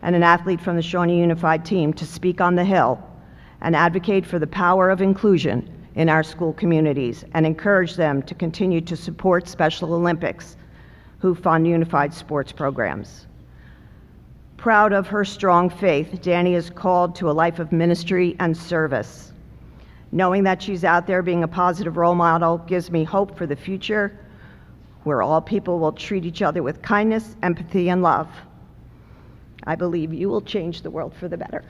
and an athlete from the Shawnee Unified team to speak on the Hill and advocate for the power of inclusion in our school communities and encourage them to continue to support Special Olympics, who fund unified sports programs. Proud of her strong faith, Danny is called to a life of ministry and service. Knowing that she's out there being a positive role model gives me hope for the future, where all people will treat each other with kindness, empathy, and love. I believe you will change the world for the better.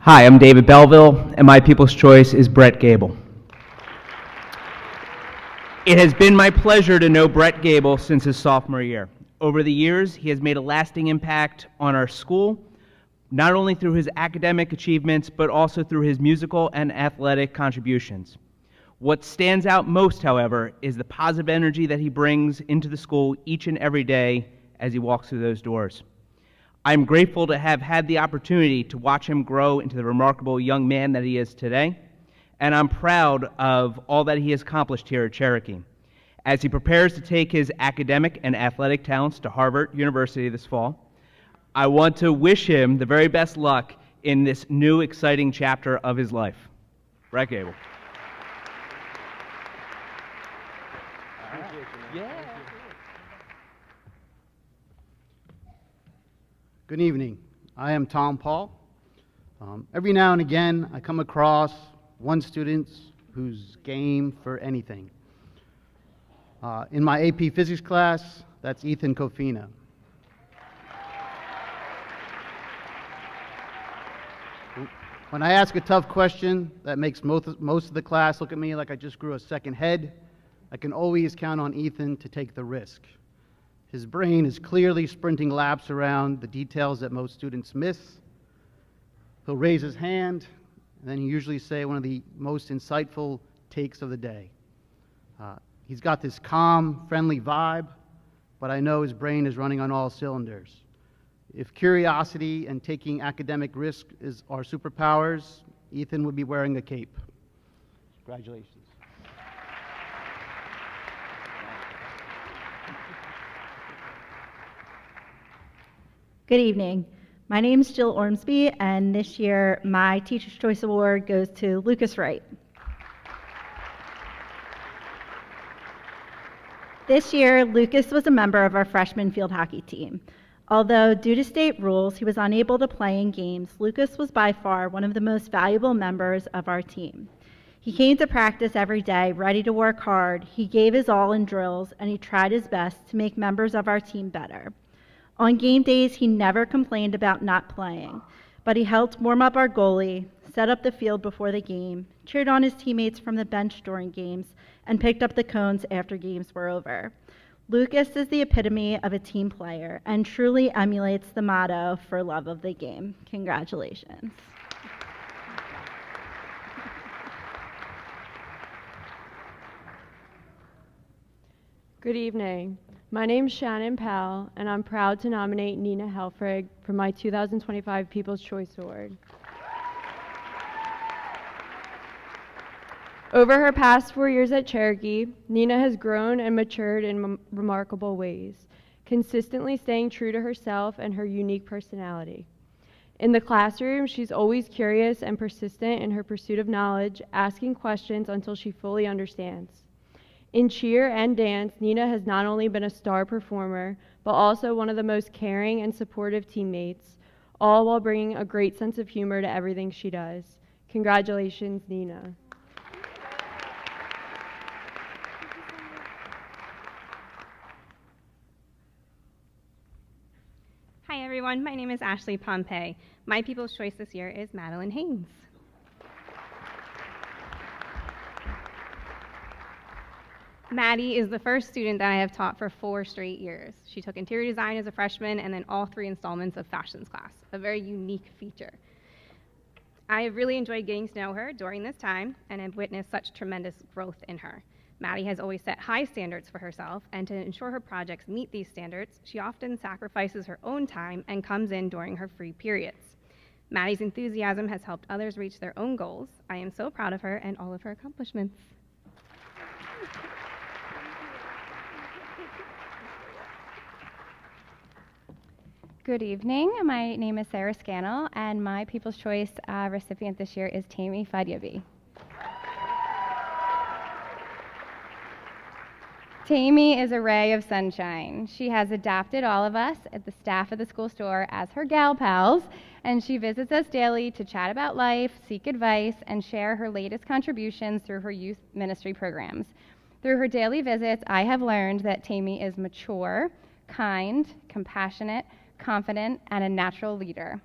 Hi, I'm David Belleville, and my People's Choice is Brett Gable. It has been my pleasure to know Brett Gable since his sophomore year. Over the years, he has made a lasting impact on our school, not only through his academic achievements, but also through his musical and athletic contributions. What stands out most, however, is the positive energy that he brings into the school each and every day as he walks through those doors. I'm grateful to have had the opportunity to watch him grow into the remarkable young man that he is today, and I'm proud of all that he has accomplished here at Cherokee. As he prepares to take his academic and athletic talents to Harvard University this fall, I want to wish him the very best luck in this new exciting chapter of his life. Brett Gable. Good evening. I am Tom Paul. Every now and again, I come across one student who's game for anything. In my AP Physics class, that's Ethan Kofina. When I ask a tough question that makes most of the class look at me like I just grew a second head, I can always count on Ethan to take the risk. His brain is clearly sprinting laps around the details that most students miss. He'll raise his hand, and then he usually say one of the most insightful takes of the day. He's got this calm, friendly vibe, but I know his brain is running on all cylinders. If curiosity and taking academic risk is our superpowers, Ethan would be wearing a cape. Congratulations. Good evening. My name is Jill Ormsby, and this year my Teacher's Choice Award goes to Lucas Wright. This year, Lucas was a member of our freshman field hockey team. Although due to state rules, he was unable to play in games, Lucas was by far one of the most valuable members of our team. He came to practice every day, ready to work hard. He gave his all in drills, and he tried his best to make members of our team better. On game days, he never complained about not playing, but he helped warm up our goalie, set up the field before the game, cheered on his teammates from the bench during games, and picked up the cones after games were over. Lucas is the epitome of a team player and truly emulates the motto for love of the game. Congratulations. Good evening. My name's Shannon Powell, and I'm proud to nominate Nina Helfrich for my 2025 People's Choice Award. Over her past 4 years at Cherokee, Nina has grown and matured in remarkable ways, consistently staying true to herself and her unique personality. In the classroom, she's always curious and persistent in her pursuit of knowledge, asking questions until she fully understands. In cheer and dance, Nina has not only been a star performer, but also one of the most caring and supportive teammates, all while bringing a great sense of humor to everything she does. Congratulations, Nina. Hi everyone, my name is Ashley Pompey. My People's Choice this year is Madeline Haynes. Maddie is the first student that I have taught for 4 straight years. She took interior design as a freshman and then all 3 installments of fashions class, a very unique feature. I have really enjoyed getting to know her during this time and have witnessed such tremendous growth in her. Maddie has always set high standards for herself, and to ensure her projects meet these standards, she often sacrifices her own time and comes in during her free periods. Maddie's enthusiasm has helped others reach their own goals. I am so proud of her and all of her accomplishments. Good evening. My name is Sarah Scannell, and my People's Choice recipient this year is Tammy Fadyabi. Tammy is a ray of sunshine. She has adopted all of us at the staff of the school store as her gal pals, and she visits us daily to chat about life, seek advice, and share her latest contributions through her youth ministry programs. Through her daily visits, I have learned that Tammy is mature, kind, compassionate, confident, and a natural leader.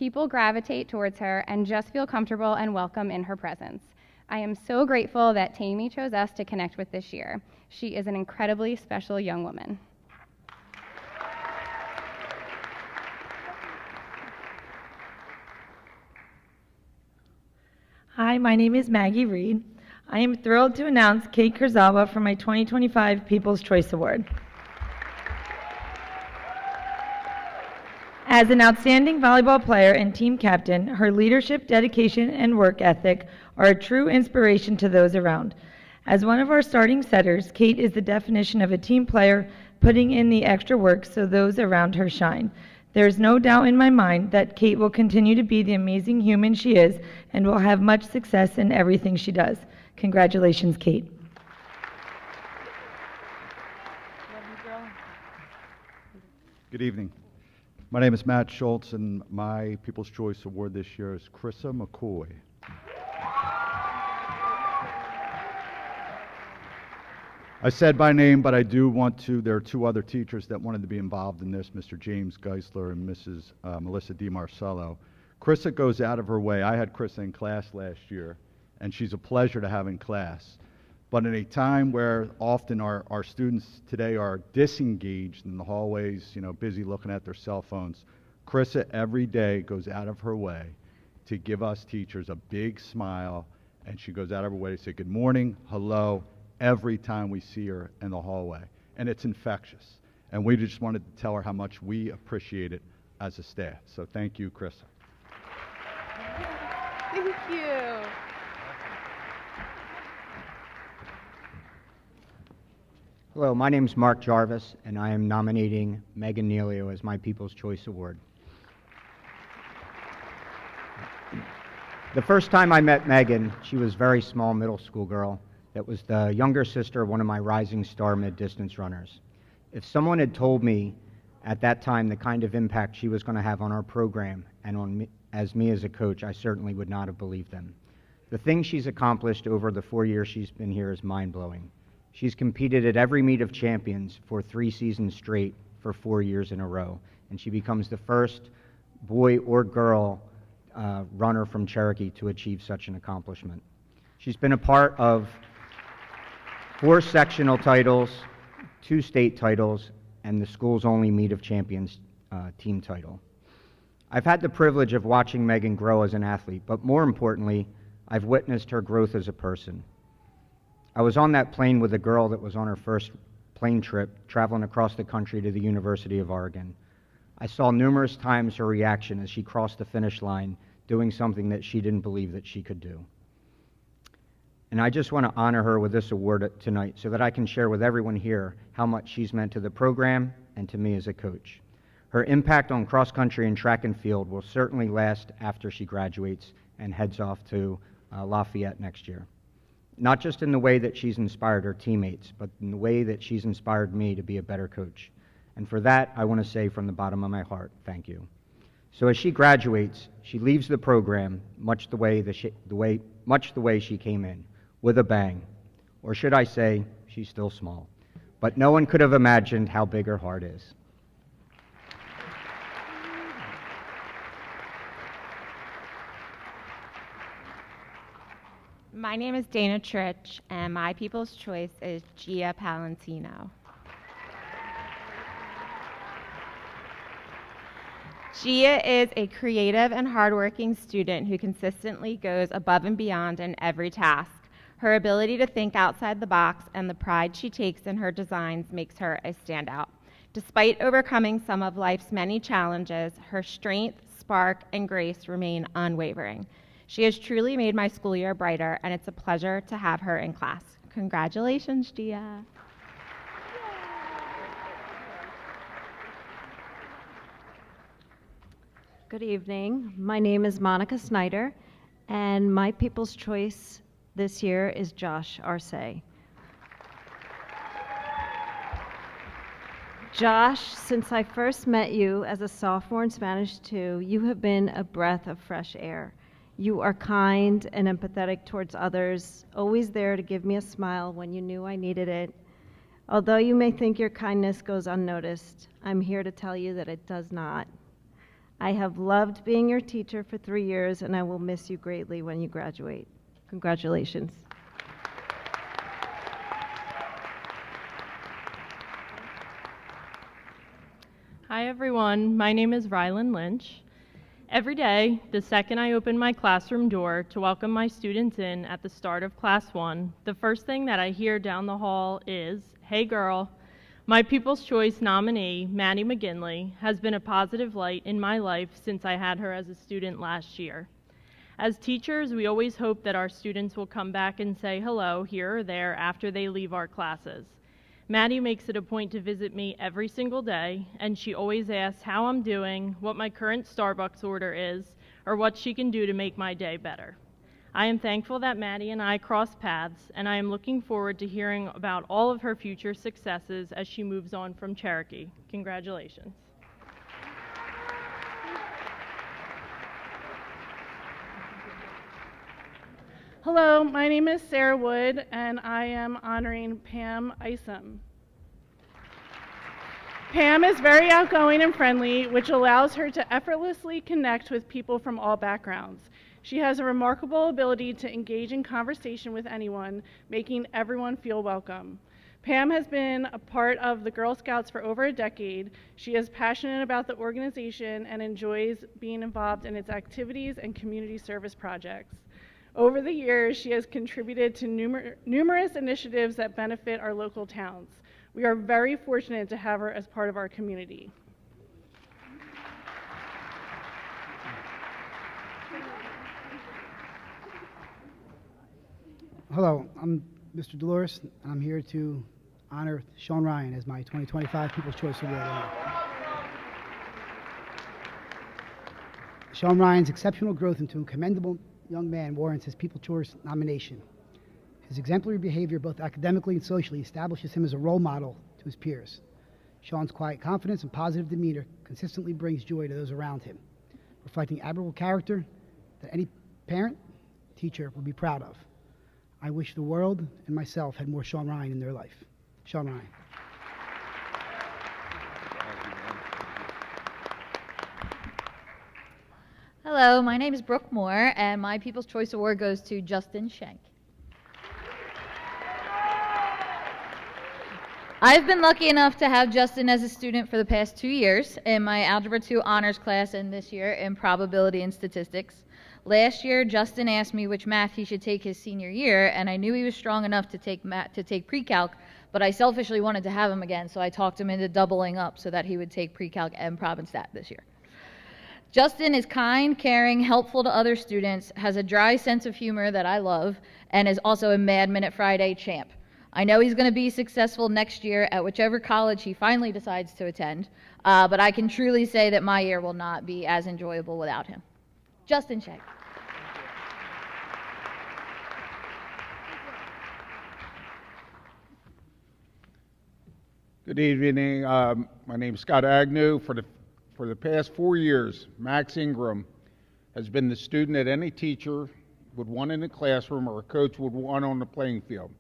People gravitate towards her and just feel comfortable and welcome in her presence. I am so grateful that Tammy chose us to connect with this year. She is an incredibly special young woman. Hi, my name is Maggie Reed. I am thrilled to announce Kate Kurzawa for my 2025 People's Choice Award. As an outstanding volleyball player and team captain, her leadership, dedication, and work ethic are a true inspiration to those around. As one of our starting setters, Kate is the definition of a team player, putting in the extra work so those around her shine. There is no doubt in my mind that Kate will continue to be the amazing human she is and will have much success in everything she does. Congratulations, Kate. Good evening. My name is Matt Schultz, and my People's Choice Award this year is Krissa McCoy. I said by name, but I do want to, there are two other teachers that wanted to be involved in this, Mr. James Geisler and Mrs. Melissa DiMarcello. Krissa goes out of her way. I had Krissa in class last year, and she's a pleasure to have in class. But in a time where often our students today are disengaged in the hallways, busy looking at their cell phones, Krissa every day goes out of her way to give us teachers a big smile, and she goes out of her way to say good morning, hello, every time we see her in the hallway. And it's infectious. And we just wanted to tell her how much we appreciate it as a staff. So thank you, Krissa. Thank you. Hello, my name is Mark Jarvis, and I am nominating Megan Nealio as my People's Choice Award. The first time I met Megan, she was a very small middle school girl that was the younger sister of one of my rising star mid-distance runners. If someone had told me at that time the kind of impact she was going to have on our program and on me as a coach, I certainly would not have believed them. The things she's accomplished over the 4 years she's been here is mind-blowing. She's competed at every meet of champions for 3 seasons straight for 4 years in a row, and she becomes the first boy or girl runner from Cherokee to achieve such an accomplishment. She's been a part of 4 sectional titles, 2 state titles, and the school's only meet of champions team title. I've had the privilege of watching Megan grow as an athlete, but more importantly, I've witnessed her growth as a person. I was on that plane with a girl that was on her first plane trip, traveling across the country to the University of Oregon. I saw numerous times her reaction as she crossed the finish line, doing something that she didn't believe that she could do. And I just want to honor her with this award tonight so that I can share with everyone here how much she's meant to the program and to me as a coach. Her impact on cross country and track and field will certainly last after she graduates and heads off to Lafayette next year. Not just in the way that she's inspired her teammates, but in the way that she's inspired me to be a better coach. And for that, I want to say from the bottom of my heart, thank you. So as she graduates, she leaves the program much the way she came in, with a bang. Or should I say, she's still small. But no one could have imagined how big her heart is. My name is Dana Trich, and my People's Choice is Gia Palantino. Gia is a creative and hardworking student who consistently goes above and beyond in every task. Her ability to think outside the box and the pride she takes in her designs makes her a standout. Despite overcoming some of life's many challenges, her strength, spark, and grace remain unwavering. She has truly made my school year brighter, and it's a pleasure to have her in class. Congratulations, Gia. Good evening. My name is Monica Snyder, and my People's Choice this year is Josh Arce. Josh, since I first met you as a sophomore in Spanish 2, you have been a breath of fresh air. You are kind and empathetic towards others, always there to give me a smile when you knew I needed it. Although you may think your kindness goes unnoticed, I'm here to tell you that it does not. I have loved being your teacher for 3 years, and I will miss you greatly when you graduate. Congratulations. Hi, everyone. My name is Rylan Lynch. Every day, the second I open my classroom door to welcome my students in at the start of Class 1, the first thing that I hear down the hall is, "Hey girl, my People's Choice nominee, Maddie McGinley, has been a positive light in my life since I had her as a student last year." As teachers, we always hope that our students will come back and say hello here or there after they leave our classes. Maddie makes it a point to visit me every single day, and she always asks how I'm doing, what my current Starbucks order is, or what she can do to make my day better. I am thankful that Maddie and I cross paths, and I am looking forward to hearing about all of her future successes as she moves on from Cherokee. Congratulations. Hello, my name is Sarah Wood, and I am honoring Pam Isom. Pam is very outgoing and friendly, which allows her to effortlessly connect with people from all backgrounds. She has a remarkable ability to engage in conversation with anyone, making everyone feel welcome. Pam has been a part of the Girl Scouts for over a decade. She is passionate about the organization and enjoys being involved in its activities and community service projects. Over the years, she has contributed to numerous initiatives that benefit our local towns. We are very fortunate to have her as part of our community. Hello, I'm Mr. Dolores, and I'm here to honor Sean Ryan as my 2025 People's Choice Award winner. Sean Ryan's exceptional growth into a commendable young man warrants his People's Choice nomination. His exemplary behavior, both academically and socially, establishes him as a role model to his peers. Sean's quiet confidence and positive demeanor consistently brings joy to those around him, reflecting admirable character that any parent, teacher would be proud of. I wish the world and myself had more Sean Ryan in their life. Sean Ryan. Hello, my name is Brooke Moore, and my People's Choice Award goes to Justin Schenk. I've been lucky enough to have Justin as a student for the past 2 years in my Algebra 2 honors class and this year in probability and statistics. Last year, Justin asked me which math he should take his senior year, and I knew he was strong enough to take pre-calc, but I selfishly wanted to have him again, so I talked him into doubling up so that he would take pre-calc and prob and stat this year. Justin is kind, caring, helpful to other students, has a dry sense of humor that I love, and is also a Mad Minute Friday champ. I know he's going to be successful next year at whichever college he finally decides to attend, but I can truly say that my year will not be as enjoyable without him. Justin Schenk. Good evening. My name is Scott Agnew. For the past 4 years, Max Ingram has been the student that any teacher would want in the classroom or a coach would want on the playing field.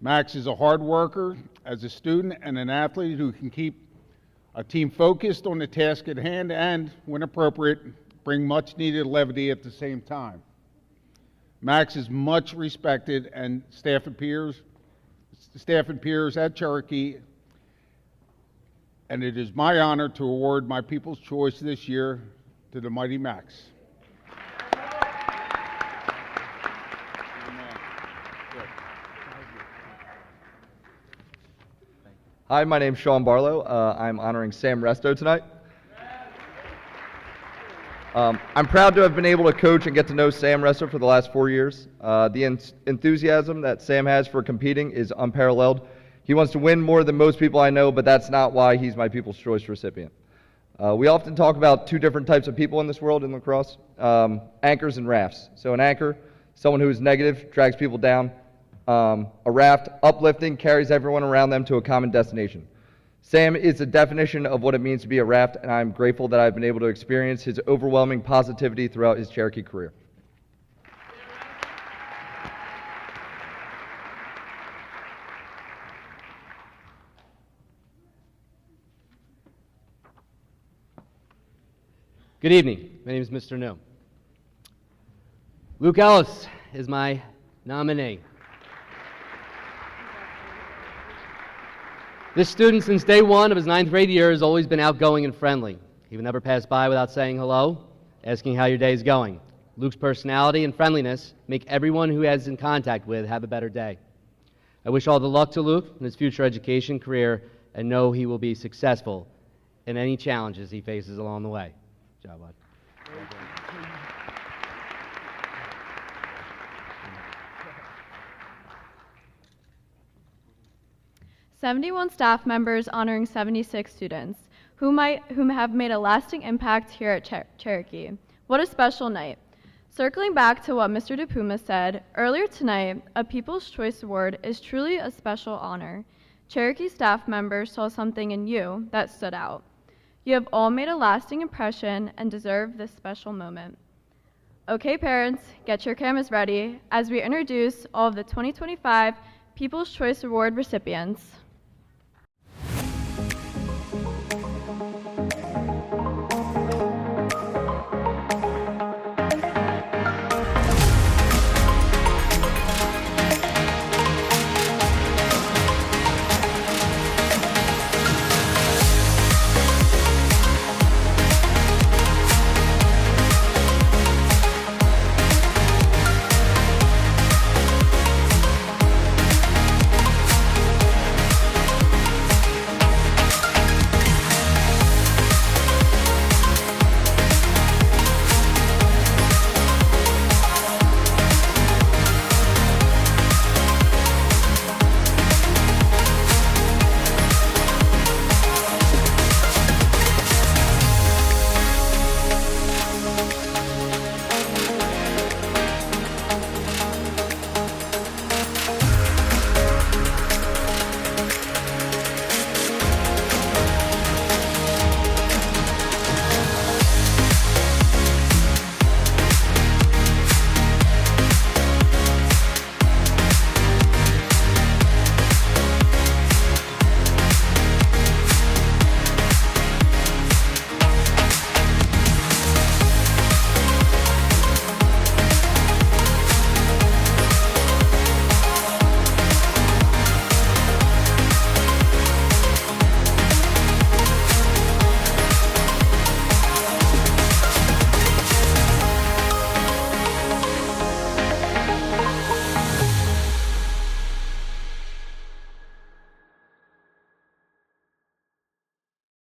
Max is a hard worker as a student and an athlete who can keep a team focused on the task at hand and, when appropriate, bring much needed levity at the same time. Max is much respected and staff and peers at Cherokee, and it is my honor to award my People's Choice this year to the mighty Max. Hi, my name's Sean Barlow. I'm honoring Sam Resto tonight. I'm proud to have been able to coach and get to know Sam Resto for the last 4 years. The enthusiasm that Sam has for competing is unparalleled. He wants to win more than most people I know, but that's not why he's my People's Choice recipient. We often talk about two different types of people in this world in lacrosse, anchors and rafts. So an anchor, someone who is negative, drags people down. A raft, uplifting, carries everyone around them to a common destination. Sam is the definition of what it means to be a raft, and I'm grateful that I've been able to experience his overwhelming positivity throughout his Cherokee career. Good evening. My name is Mr. New. Luke Ellis is my nominee. This student, since day one of his 9th grade year, has always been outgoing and friendly. He would never pass by without saying hello, asking how your day is going. Luke's personality and friendliness make everyone who he is in contact with have a better day. I wish all the luck to Luke in his future education career and know he will be successful in any challenges he faces along the way. Good job, bud. 71 staff members honoring 76 students whom have made a lasting impact here at Cherokee. What a special night. Circling back to what Mr. DePuma said, earlier tonight, a People's Choice Award is truly a special honor. Cherokee staff members saw something in you that stood out. You have all made a lasting impression and deserve this special moment. Okay, parents, get your cameras ready as we introduce all of the 2025 People's Choice Award recipients.